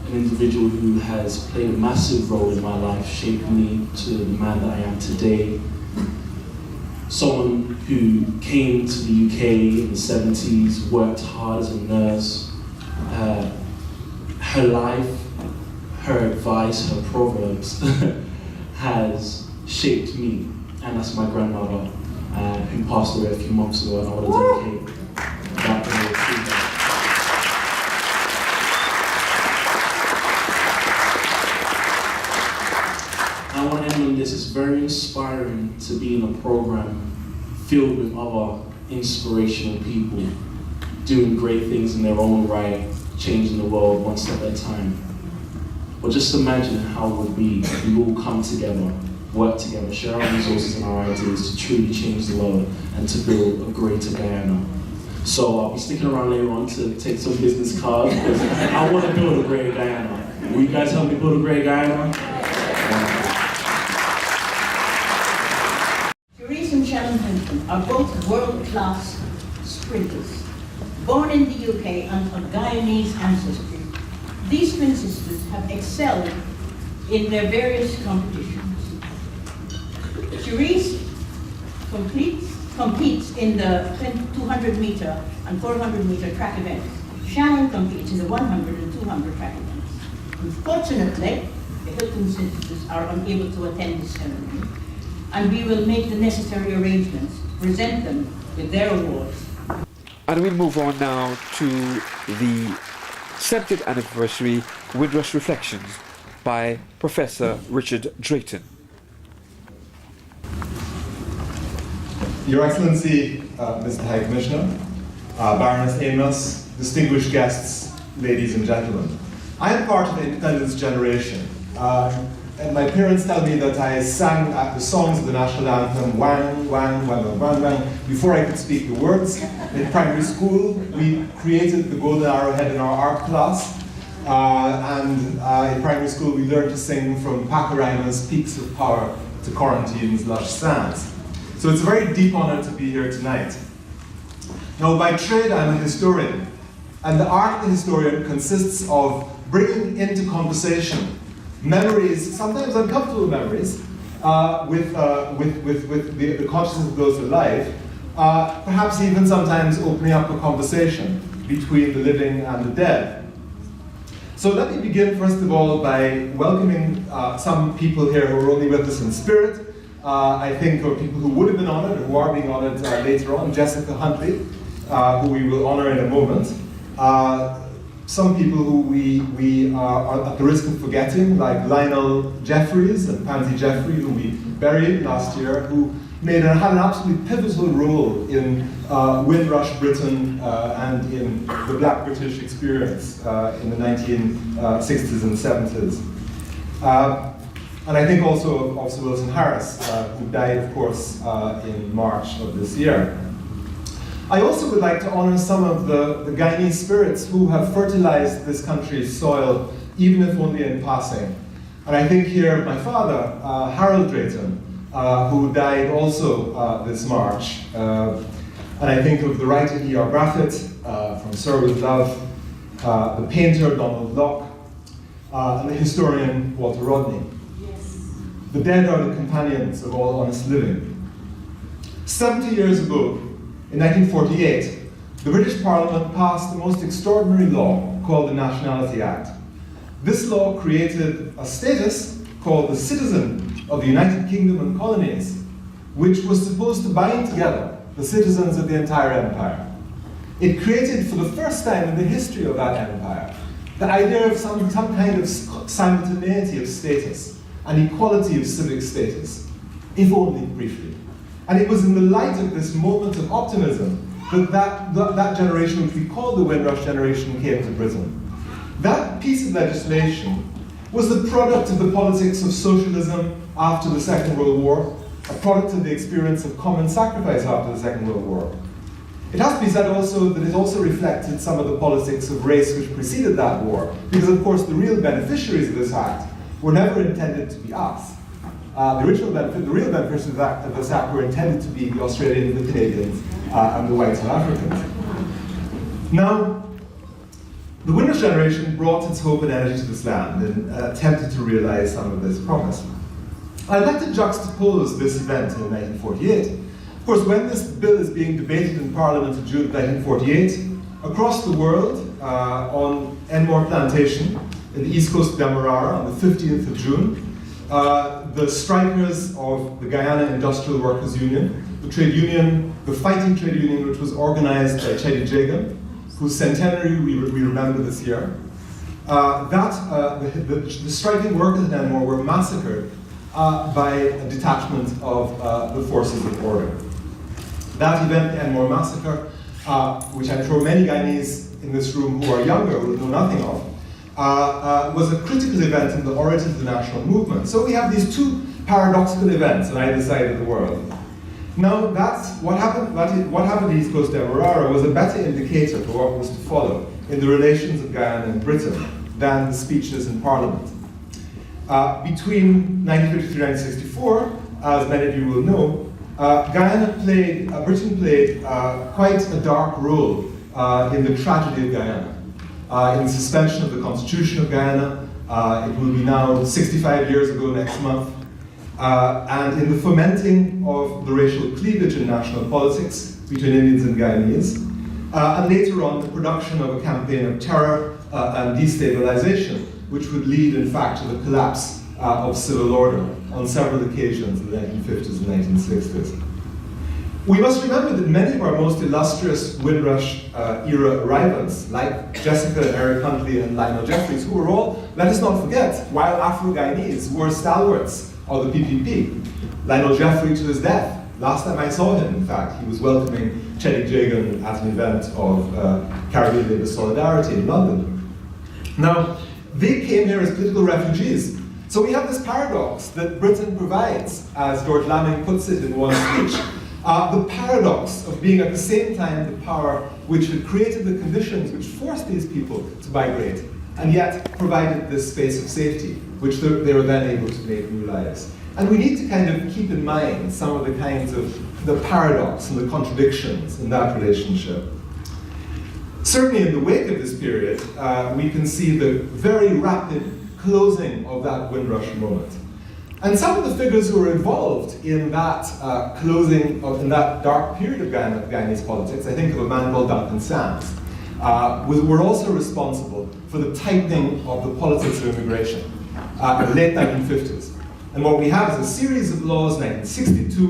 an individual who has played a massive role in my life, shaping me to the man that I am today. Someone who came to the UK in the 70s, worked hard as a nurse. Her life, her advice, her proverbs has shaped me, and that's my grandmother, who passed away a few months ago, and I want to dedicate that to her. I want to end on this. It's very inspiring to be in a program filled with other inspirational people doing great things in their own right, changing the world one step at a time. But just imagine how it would be if we all come together, work together, share our resources and our ideas to truly change the world and to build a greater Guyana. So I'll be sticking around later on to take some business cards because I want to build a great Guyana. Will you guys help me build a great Guyana? Are both world-class sprinters, born in the UK and of Guyanese ancestry. These twin sisters have excelled in their various competitions. Cherise competes in the 200-meter and 400-meter track events. Shannon competes in the 100 and 200 track events. Unfortunately, the Hilton sisters are unable to attend this ceremony, and we will make the necessary arrangements to present them with their awards. And we'll move on now to the 70th anniversary Windrush Reflections by Professor Richard Drayton. Your Excellency, Mr. High Commissioner, Baroness Amos, distinguished guests, ladies and gentlemen. I am part of the independence generation. And my parents tell me that I sang the songs of the national anthem, wang, wang, wang, wang, wang, before I could speak the words. In primary school, we created the golden arrowhead in our art class. In primary school, we learned to sing from Pacaraina's Peaks of Power to Quarantine's Lush Sands. So it's a very deep honor to be here tonight. Now, by trade, I'm a historian. And the art of the historian consists of bringing into conversation memories, sometimes uncomfortable memories, with the consciousness of those alive, perhaps even sometimes opening up a conversation between the living and the dead. So let me begin first of all by welcoming some people here who are only with us in spirit. I think of people who would have been honored, or who are being honored later on. Jessica Huntley, who we will honor in a moment. Some people who we are at the risk of forgetting, like Lionel Jeffries and Pansy Jeffrey, who we buried last year, who had an absolutely pivotal role in Windrush Britain and in the Black British experience in the 1960s and 70s. And I think also of Sir Wilson Harris, who died, of course, in March of this year. I also would like to honor some of the Guyanese spirits who have fertilized this country's soil, even if only in passing. And I think here of my father, Harold Drayton, who died also this March. And I think of the writer E.R. Braffett, from Sir With Love, the painter Donald Locke, and the historian Walter Rodney. The dead are the companions of all honest living. 70 years ago, in 1948, the British Parliament passed the most extraordinary law called the Nationality Act. This law created a status called the Citizen of the United Kingdom and Colonies, which was supposed to bind together the citizens of the entire empire. It created, for the first time in the history of that empire, the idea of some kind of simultaneity of status, an equality of civic status, if only briefly. And it was in the light of this moment of optimism that generation, which we call the Windrush generation, came to Britain. That piece of legislation was the product of the politics of socialism after the Second World War, a product of the experience of common sacrifice after the Second World War. It has to be said also that it also reflected some of the politics of race which preceded that war, because of course the real beneficiaries of this act were never intended to be us. The real beneficiaries of this act were intended to be the Australians, the Canadians, and the white South Africans. Now, the Windrush generation brought its hope and energy to this land and attempted to realize some of this promise. I'd like to juxtapose this event in 1948. Of course, when this bill is being debated in Parliament in June of 1948, across the world, on Enmore Plantation, in the east coast of Demerara, on the 15th of June, the strikers of the Guyana Industrial Workers Union, the trade union, the fighting trade union which was organized by Chedi Jagan, whose centenary we remember this year, the striking workers at Enmore were massacred by a detachment of the forces of order. That event, the Enmore Massacre, which I'm sure many Guyanese in this room who are younger will know nothing of, was a critical event in the origins of the national movement. So we have these two paradoxical events on either side of the world. Now, that's what happened in East Coast Demerara was a better indicator for what was to follow in the relations of Guyana and Britain than the speeches in Parliament. Between 1953 and 1964, as many of you will know, Britain played quite a dark role in the tragedy of Guyana. In the suspension of the Constitution of Guyana, it will be now 65 years ago next month, and in the fomenting of the racial cleavage in national politics between Indians and Guyanese, and later on the production of a campaign of terror and destabilization, which would lead in fact to the collapse of civil order on several occasions in the 1950s and 1960s. We must remember that many of our most illustrious Windrush era arrivals, like Jessica and Eric Huntley and Lionel Jeffries, who were all, let us not forget, while Afro-Guyanese, were stalwarts of the PPP. Lionel Jeffrey to his death. Last time I saw him, in fact, he was welcoming Chedi Jagan at an event of Caribbean Labour Solidarity in London. Now, they came here as political refugees. So we have this paradox that Britain provides, as George Lamming puts it in one speech, the paradox of being at the same time the power which had created the conditions which forced these people to migrate, and yet provided this space of safety, which they were then able to make new lives. And we need to kind of keep in mind some of the kinds of the paradox and the contradictions in that relationship. Certainly in the wake of this period, we can see the very rapid closing of that Windrush moment. And some of the figures who were involved in that closing, in that dark period of Guyanese politics, I think of a man called Duncan Sands, were also responsible for the tightening of the politics of immigration in the late 1950s. And what we have is a series of laws, 1962,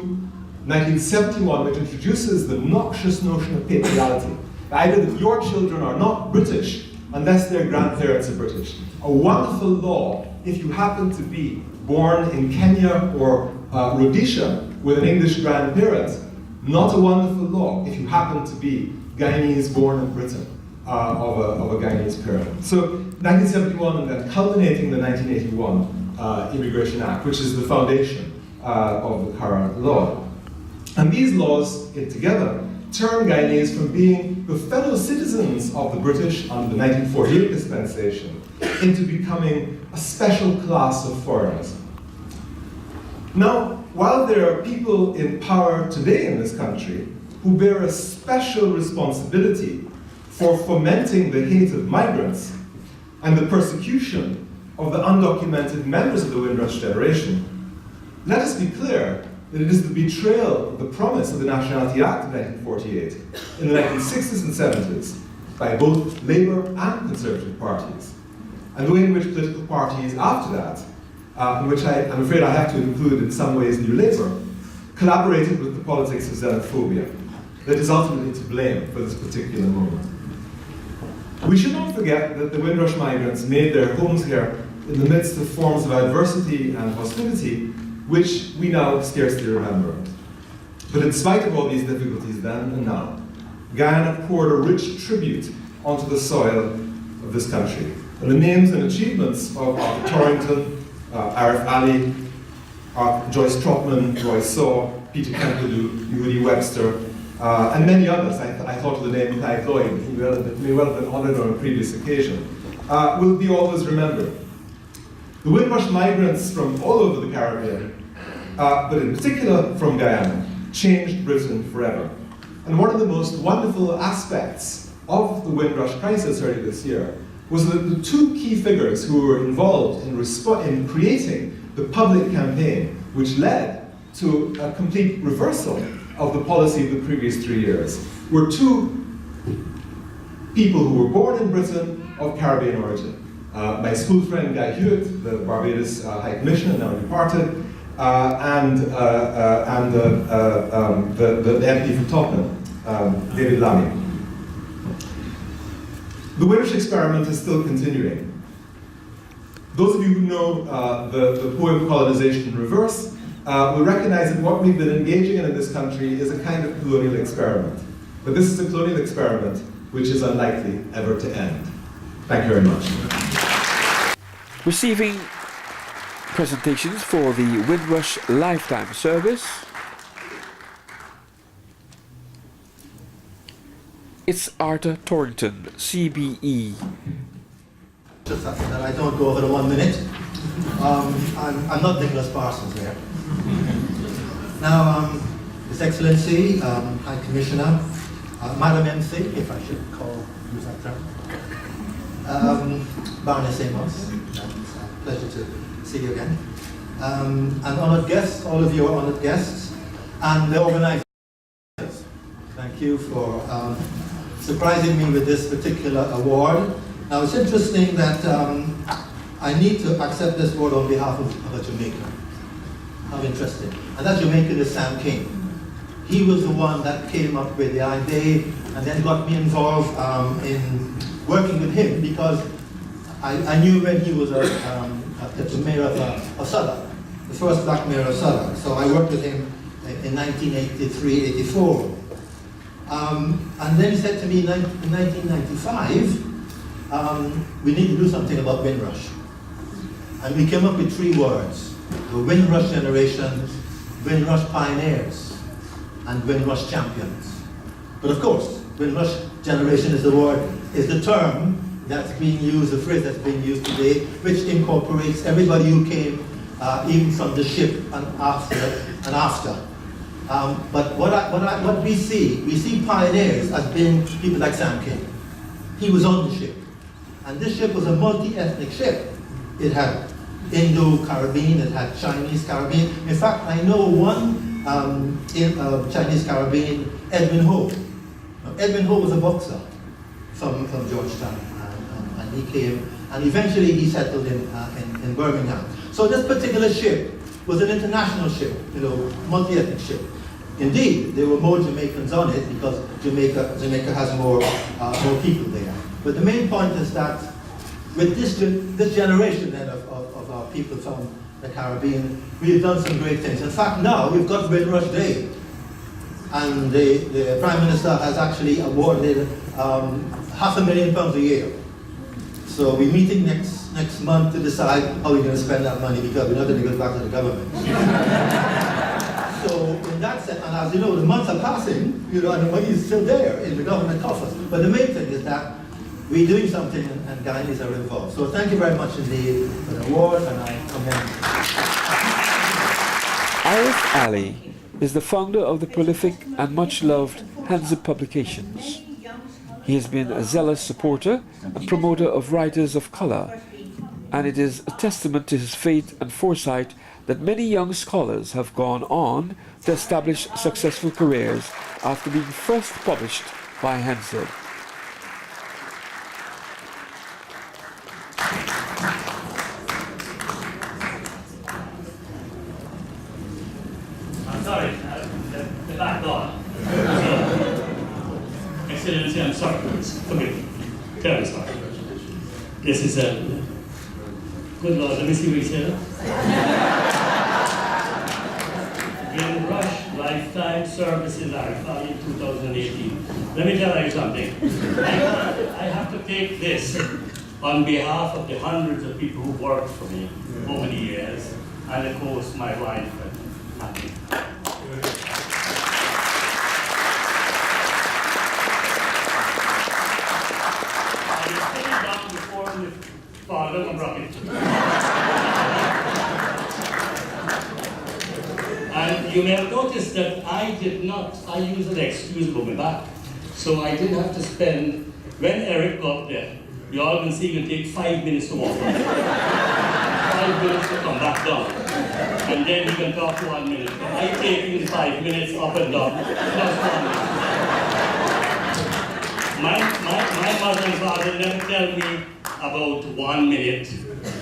1971, which introduces the noxious notion of patriality. The idea that your children are not British unless their grandparents are British. A wonderful law if you happen to be born in Kenya or Rhodesia with an English grandparent. Not a wonderful law if you happen to be Guyanese born in Britain of a Guyanese parent. So 1971 and then culminating the 1981 Immigration Act, which is the foundation of the current law. And these laws, together, turn Guyanese from being the fellow citizens of the British under the 1948 dispensation into becoming a special class of foreigners. Now, while there are people in power today in this country who bear a special responsibility for fomenting the hate of migrants and the persecution of the undocumented members of the Windrush generation, Let us be clear that it is the betrayal of the promise of the Nationality Act of 1948 in the 1960s and 70s by both Labour and Conservative parties, and the way in which political parties after that, in which I'm afraid I have to include in some ways New Labour, collaborated with the politics of xenophobia that is ultimately to blame for this particular moment. We should not forget that the Windrush migrants made their homes here in the midst of forms of adversity and hostility which we now scarcely remember. But in spite of all these difficulties then and now, Guyana poured a rich tribute onto the soil of this country. And the names and achievements of Arthur Torrington, Arif Ali, Joyce Trotman, Roy Saw, Peter Kempelu, Yehudi Webster, and many others. I thought of the name Clive Lloyd, he may well have been honoured on a previous occasion, will be always remembered. The Windrush migrants from all over the Caribbean, but in particular from Guyana, changed Britain forever. And one of the most wonderful aspects of the Windrush crisis earlier this year was that the two key figures who were involved in creating the public campaign, which led to a complete reversal of the policy of the previous 3 years, were two people who were born in Britain of Caribbean origin. My school friend Guy Hewitt, the Barbados High Commissioner, now departed, and the MP from Tottenham, David Lammy. The Windrush experiment is still continuing. Those of you who know the poem Colonization in Reverse will recognize that what we've been engaging in this country is a kind of colonial experiment. But this is a colonial experiment which is unlikely ever to end. Thank you very much. Receiving presentations for the Windrush Lifetime Service, it's Arthur Torrington, CBE. Just that I don't go over the 1 minute. I'm not Nicholas Parsons here. Now, His Excellency, High Commissioner, Madam MC, if I should use that term, Baroness Amos, it's a pleasure to see you again. And honoured guests, all of you are honoured guests, and the organisers. Thank you for surprising me with this particular award. Now it's interesting that I need to accept this award on behalf of a Jamaican. How interesting. And that Jamaican is Sam King. He was the one that came up with the idea and then got me involved in working with him because I knew when he was the mayor of Southern, the first black mayor of Southern. So I worked with him in 1983-84. And then he said to me in 1995, we need to do something about Windrush. And we came up with 3 words: the Windrush generation, Windrush pioneers, and Windrush champions. But of course, Windrush generation is the term that's being used, the phrase that's being used today, which incorporates everybody who came even from the ship and after. But what we see pioneers as being people like Sam King. He was on the ship. And this ship was a multi-ethnic ship. It had Indo-Caribbean, it had Chinese-Caribbean. In fact, I know one Chinese-Caribbean, Edwin Ho. Now, Edwin Ho was a boxer from Georgetown. And he came, and eventually he settled in Birmingham. So this particular ship was an international ship, multi-ethnic ship. Indeed, there were more Jamaicans on it because Jamaica has more people there. But the main point is that with this generation then of our people from the Caribbean, we've done some great things. In fact, now we've got Windrush Day. And the Prime Minister has actually awarded £500,000 a year. So we're meeting next month to decide how we're going to spend that money because we're not going to go back to the government. So in that sense, and as you know, the months are passing, and the money is still there in the government coffers. But the main thing is that we're doing something and Guyanese are involved. So thank you very much indeed for the award, and I commend. Arif Ali is the founder of the prolific and much-loved Hands-Up Publications. He has been a zealous supporter and promoter of writers of colour, and it is a testament to his faith and foresight that many young scholars have gone on to establish successful careers after being first published by Hansard. I'm sorry, the back door. Excellency, I'm sorry. Forgive me. Terribly sorry. This is a good Lord. Let me see what you said. Rush Lifetime Service in Life, Volume 2018. Let me tell you something. I have to take this on behalf of the hundreds of people who worked for me over the years, and of course my wife and family. Father of rocket. And you may have noticed that I used an excusable my back. So I didn't have to spend, when Eric got there, you all can see he can take 5 minutes to walk. 5 minutes to come back down. And then he can talk 1 minute. I take him 5 minutes up and down, plus 1 minute. My mother and father never tell me about 1 minute.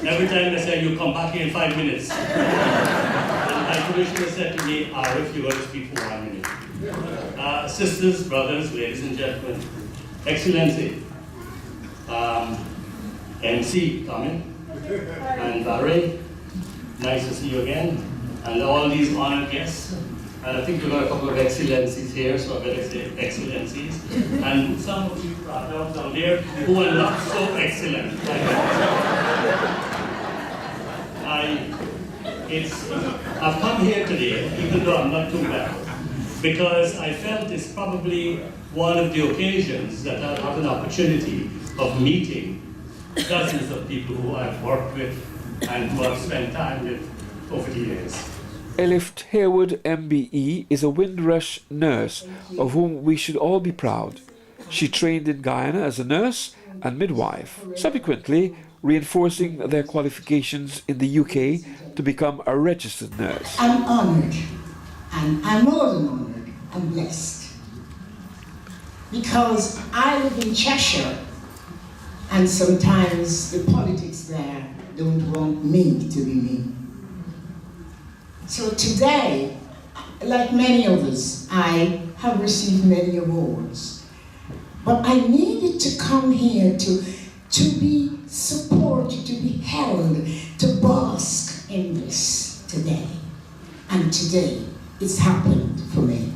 Every time they say, you come back here in 5 minutes. And my commissioner said to me, if you were to speak for 1 minute. Sisters, brothers, ladies and gentlemen, Excellency, MC coming, and Barry, nice to see you again, and all these honored guests. And I think we've got a couple of excellencies here, so I better say excellencies. And some of you down there who are not so excellent. I've come here today, even though I'm not too bad, because I felt it's probably one of the occasions that I'll have an opportunity of meeting dozens of people who I've worked with and who I've spent time with over the years. Elift Harewood MBE is a Windrush nurse of whom we should all be proud. She trained in Guyana as a nurse and midwife, subsequently reinforcing their qualifications in the UK to become a registered nurse. I'm honoured, and I'm more than honoured, I'm blessed. Because I live in Cheshire, and sometimes the politics there don't want me to be me. So today, like many others, I have received many awards. But I needed to come here to be supported, to be held, to bask in this today. And today, it's happened for me.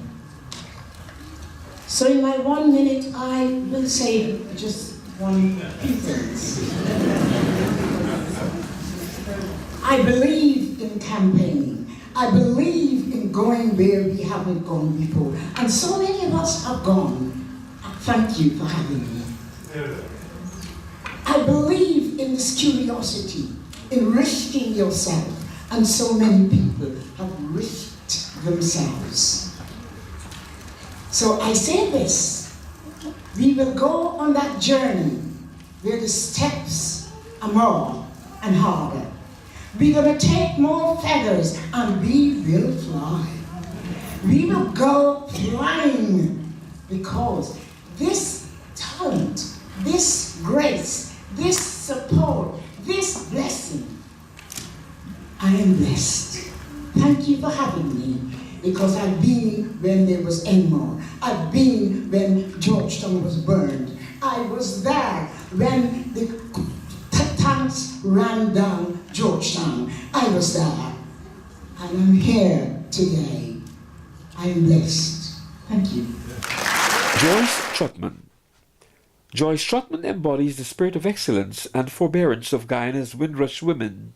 So in my 1 minute, I will say just few things. I believe in campaigning. I believe in going where we haven't gone before. And so many of us have gone. Thank you for having me. I believe in this curiosity, in risking yourself. And so many people have risked themselves. So I say this, we will go on that journey where the steps are more and harder. We're going to take more feathers and we will fly. We will go flying because this talent, this grace, this support, this blessing, I am blessed. Thank you for having me because I've been when there was Enmore. I've been when Georgetown was burned. I was there when the tanks ran down Georgetown. I was there. And I'm here today. I'm blessed. Thank you. Joyce Trotman. Joyce Trotman embodies the spirit of excellence and forbearance of Guyana's Windrush women.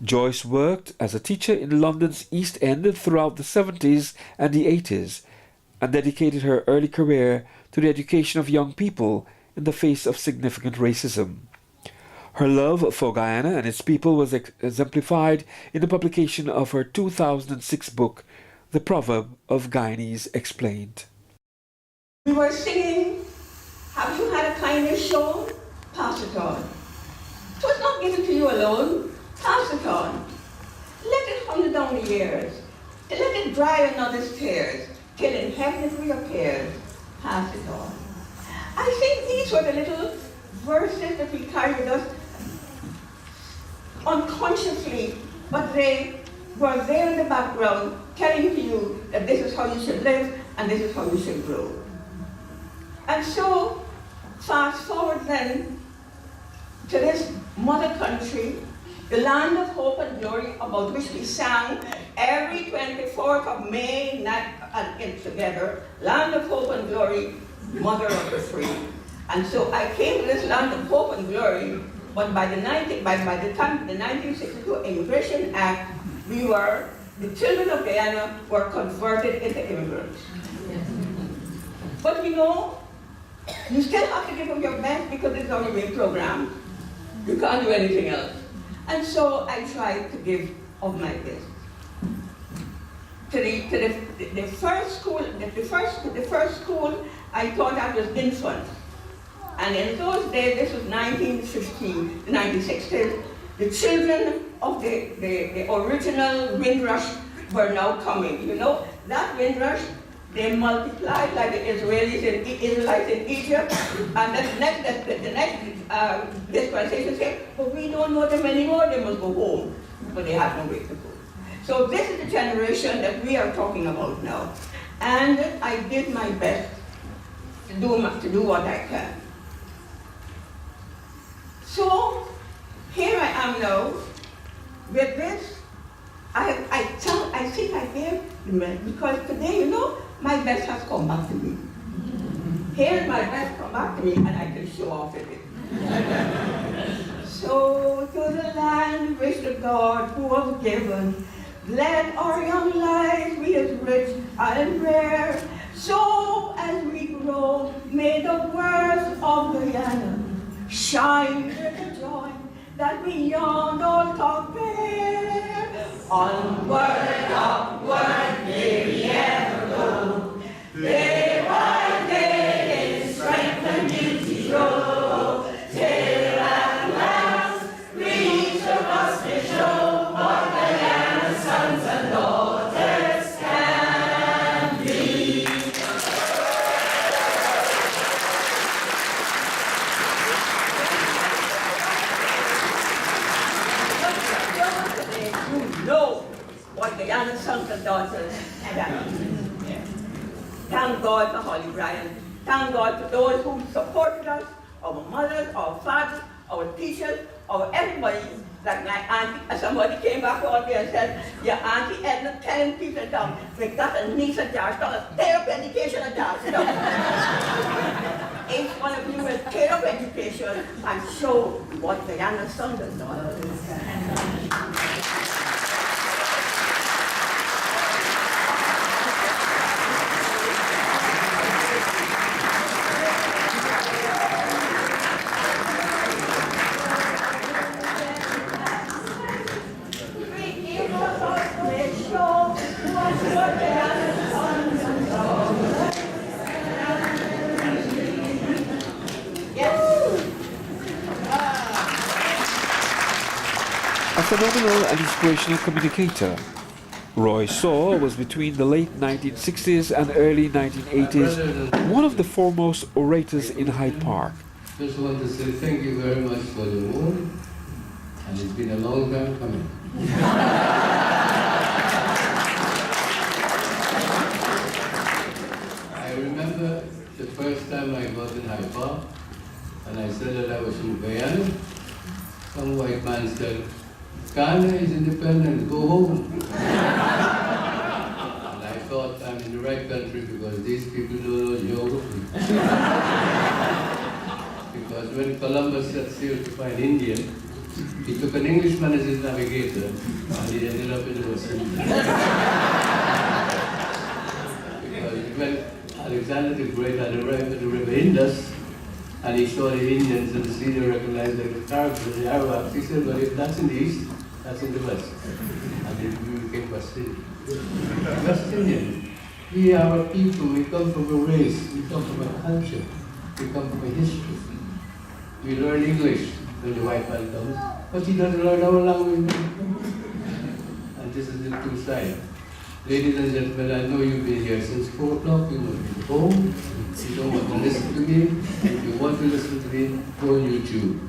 Joyce worked as a teacher in London's East End throughout the 70s and the 80s and dedicated her early career to the education of young people in the face of significant racism. Her love for Guyana and its people was exemplified in the publication of her 2006 book, The Proverb of Guyanese Explained. We were singing, have you had a kindness shown? Pass it on. 'Twas not given to you alone. Pass it on. Let it hum down the years. Let it dry another's tears, till in heaven it reappears, pass it on. I think these were the little verses that we carry with us unconsciously, but they were there in the background, telling you that this is how you should live and this is how you should grow. And so, fast forward then to this mother country, the land of hope and glory, about which we sang every 24th of May night and together, land of hope and glory, mother of the free. And so I came to this land of hope and glory, but by the time the 1962 Immigration Act, the children of Guyana were converted into immigrants. But you know, you still have to give them your best because it's on your program. You can't do anything else. And so I tried to give of my best. To the first school, I thought that was infants. And in those days, this was 1960s, 1960s, the children of the original Windrush were now coming. You know, that Windrush, they multiplied like the Israelis and Israelites in Egypt, and the next dispensation said, but we don't know them anymore, they must go home. But they had no way to go. So this is the generation that we are talking about now. And I did my best to do what I can. So here I am now. With this, I think I gave the best, because today, you know, my best has come back to me. Here my best come back to me, and I can show off with it. So to the land which the God who was given, let our young lives be as rich and rare. So as we grow, may the worth of Guyana shine with the joy that beyond all compare. Onward, upward, may we ever go, day by day in strength and beauty grow, till at last reach the rustic shore, what Guyana's sons and daughters can be. You know what Guyana's sons and daughters can be. Thank God for Holly Bryan. Thank God for those who supported us, our mothers, our fathers, our teachers, our everybody. Like my auntie, somebody came back one day and said, your auntie Edna telling people down, we got a niece at Georgetown, stay up education at Georgetown. Each one of you will take up education and show what Guyana's sons and daughters can. A phenomenal and inspirational communicator, Roy Saw was between the late 1960s and early 1980s one of the foremost orators in Hyde Park. Just want to say thank you very much for the award, and it's been a long time coming. I remember the first time I got in Hyde Park, and I said that I was from Guyana. Some white man said, Ghana is independent, go home. And I thought I'm in the right country because these people don't know geography. Because when Columbus set sail to find India, he took an Englishman as his navigator, and he ended up in the West Indies. Because when Alexander the Great had arrived at the river Indus, and he saw the Indians and the sea, they recognized the Arabs and the Arabs. He said, well, if that's in the east, that's in the west. And then we became West Indian. West Indian. We are a people, we come from a race, we come from a culture, we come from a history. We learn English when the white man comes, but he doesn't learn our language. this is the two sides. Ladies and gentlemen, I know you've been here since 4 o'clock, you want to be home, you don't want to listen to me. If you want to listen to me, go on YouTube.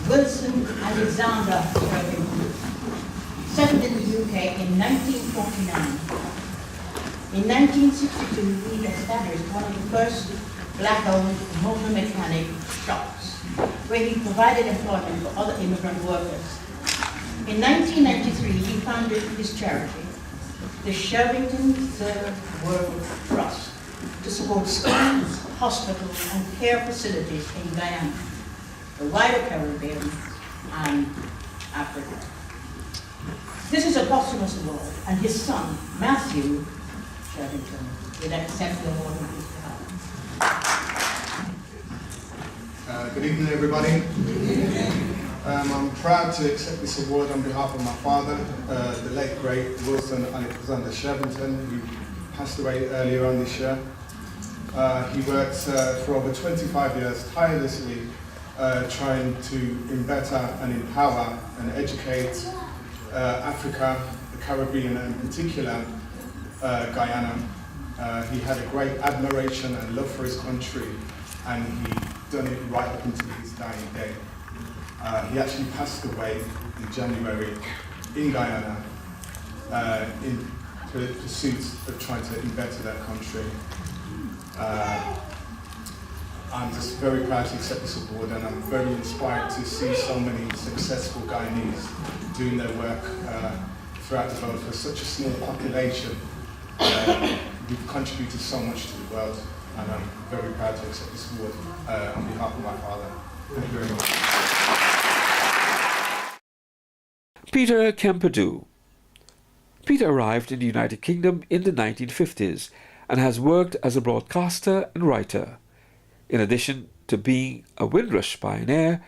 Wilson Alexander Shervington, settled in the UK in 1949. In 1962, he established one of the first black-owned motor mechanic shops, where he provided employment for other immigrant workers. In 1993, he founded his charity, the Shervington Third World Trust, to support schools, hospitals, and care facilities in Guyana, the wider Caribbean, and Africa. This is a posthumous award, and his son, Matthew Shervington, will accept the award on his behalf. Good evening, everybody. I'm proud to accept this award on behalf of my father, the late great Wilson Alexander Shervington, who passed away earlier on this year. He worked for over 25 years tirelessly trying to better and empower and educate Africa, the Caribbean, and in particular Guyana. He had a great admiration and love for his country, and he done it right up until his dying day. He actually passed away in January in Guyana in pursuit of trying to better that country. I'm just very proud to accept this award, and I'm very inspired to see so many successful Guyanese doing their work throughout the world. For such a small population, we've contributed so much to the world, and I'm very proud to accept this award on behalf of my father. Thank you very much. Peter Kempadu. Peter arrived in the United Kingdom in the 1950s and has worked as a broadcaster and writer. In addition to being a Windrush pioneer,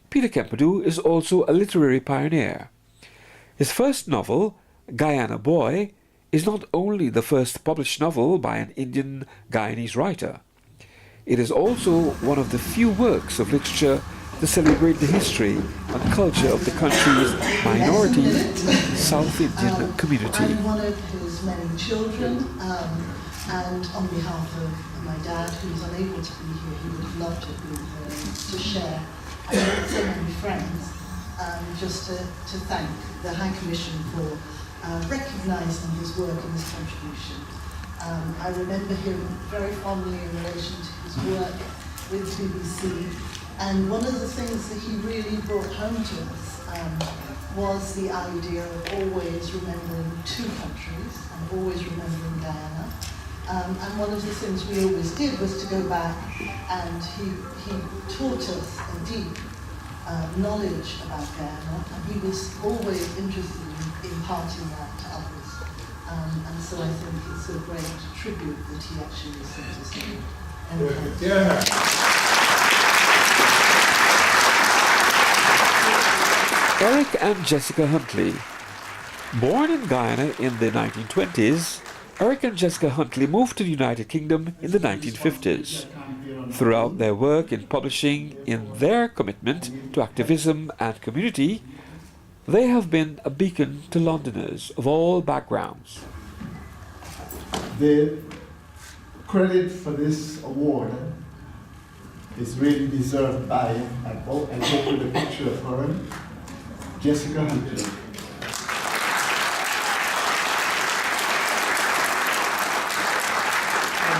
Peter Kempadu is also a literary pioneer. His first novel, Guyana Boy, is not only the first published novel by an Indian Guyanese writer, it is also one of the few works of literature to celebrate the history and culture of the country's minority South Indian community. I'm one of his many children, and on behalf of my dad, who's unable to be here, he would love to be here to share. I have so many friends, just to thank the High Commission for recognising his work and his contribution. I remember him very fondly in relation to his work with BBC, and one of the things that he really brought home to us was the idea of always remembering two countries and always remembering Guyana. And one of the things we always did was to go back, and he taught us a deep knowledge about Guyana, and he was always interested in imparting that to others. And so I think it's a great tribute that he actually sent us in. Eric and Jessica Huntley. Born in Guyana in the 1920s, Eric and Jessica Huntley moved to the United Kingdom in the 1950s. Throughout their work in publishing, in their commitment to activism and community, they have been a beacon to Londoners of all backgrounds. The credit for this award is really deserved by, I hope with a picture of her, Jessica Huntley.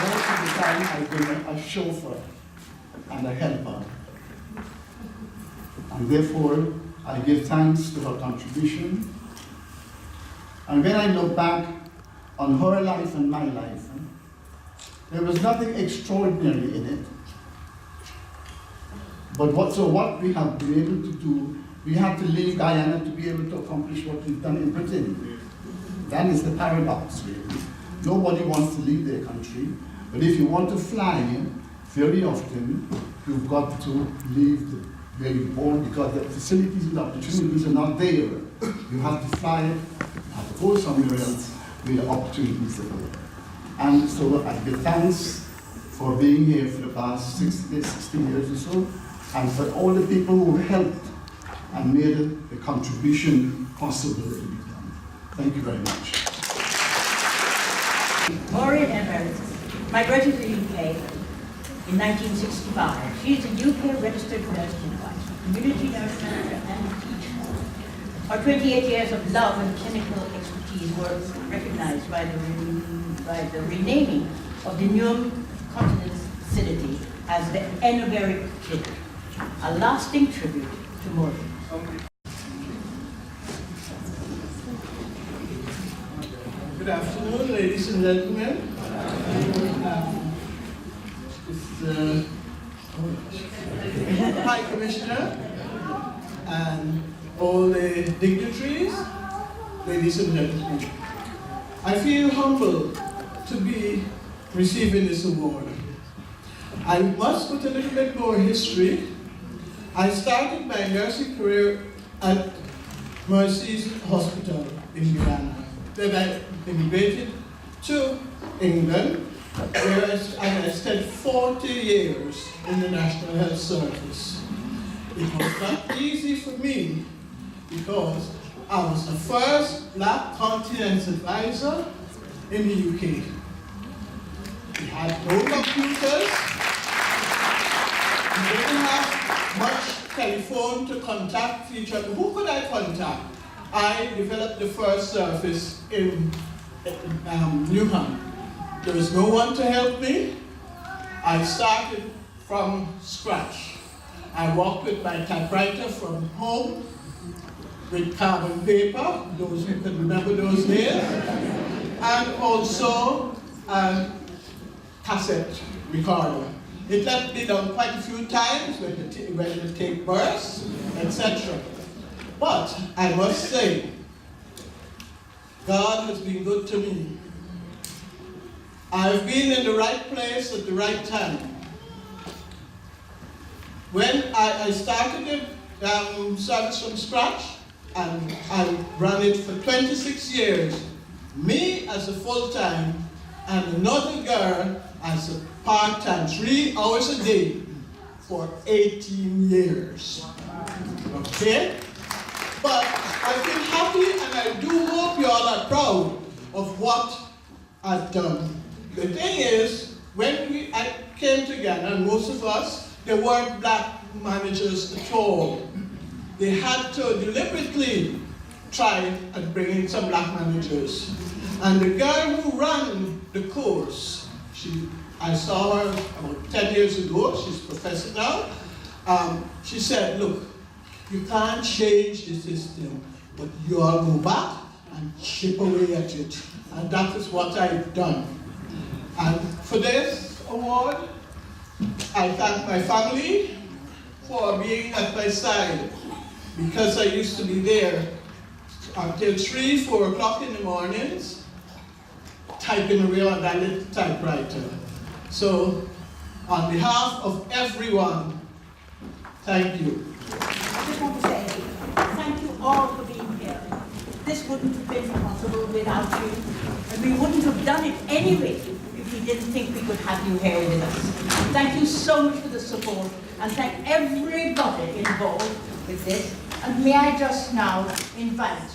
Most of the time I've been a chauffeur and a helper. And therefore, I give thanks to her contribution. And when I look back on her life and my life, there was nothing extraordinary in it. But what we have been able to do, we have to leave Guyana to be able to accomplish what we've done in Britain. That is the paradox, really. Nobody wants to leave their country, but if you want to fly, very often you've got to leave where you're born because the facilities and opportunities are not there. You have to fly, you have to go somewhere else where the opportunities are there. And so I give thanks for being here for the past 60 years or so, and for all the people who helped and made the contribution possible to be done. Thank you very much. Maureen Emeritus migrated to the UK in 1965. She is a UK registered nurse midwife, community nurse manager, and teacher. Her 28 years of love and clinical expertise were recognized by the renaming of the Newham Continence facility as the Enoberic Clinic, a lasting tribute to Maureen. Good afternoon, ladies and gentlemen. Mr. High Commissioner and all the dignitaries, ladies and gentlemen. I feel humbled to be receiving this award. I must put a little bit more history. I started my nursing career at Mercy's Hospital in Guyana. Then I immigrated to England, where I spent 40 years in the National Health Service. It was not easy for me because I was the first black continence advisor in the UK. We had no computers. We didn't have much telephone to contact each other. Who could I contact? I developed the first service in Newham. There was no one to help me. I started from scratch. I worked with my typewriter from home with carbon paper, those who can remember those days, and also a cassette recorder. It let me down quite a few times when the tape burst, etc. But I must say, God has been good to me. I've been in the right place at the right time. When I started the service from scratch, and I ran it for 26 years, me as a full-time, and another girl as a part-time, 3 hours a day, for 18 years. Okay? But I feel happy, and I do hope you all are proud of what I've done. The thing is, when I came to Ghana, and most of us, there weren't black managers at all. They had to deliberately try and bring in some black managers. And the girl who ran the course, I saw her about 10 years ago, she's a professor now. She said, look, you can't change the system, but you all go back and chip away at it. And that is what I've done. And for this award, I thank my family for being at my side, because I used to be there until 3, 4 o'clock in the mornings, typing away on that little typewriter. So, on behalf of everyone, thank you. I just want to say thank you all for being here. This wouldn't have been possible without you, and we wouldn't have done it anyway if we didn't think we could have you here with us. Thank you so much for the support, and thank everybody involved with this. And may I just now invite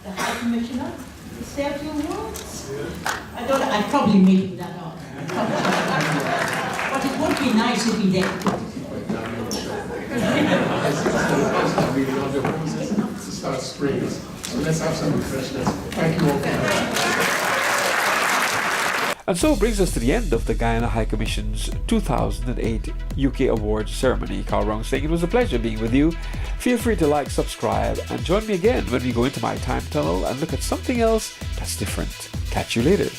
the High Commissioner to say a few words? I'm probably making that up. But it would be nice if he did. To start spring. So let's have some refreshments. Thank you all for that. And so brings us to the end of the Guyana High Commission's 2008 UK Awards ceremony. Carl Browne saying it was a pleasure being with you. Feel free to like, subscribe, and join me again when we go into my time tunnel and look at something else that's different. Catch you later.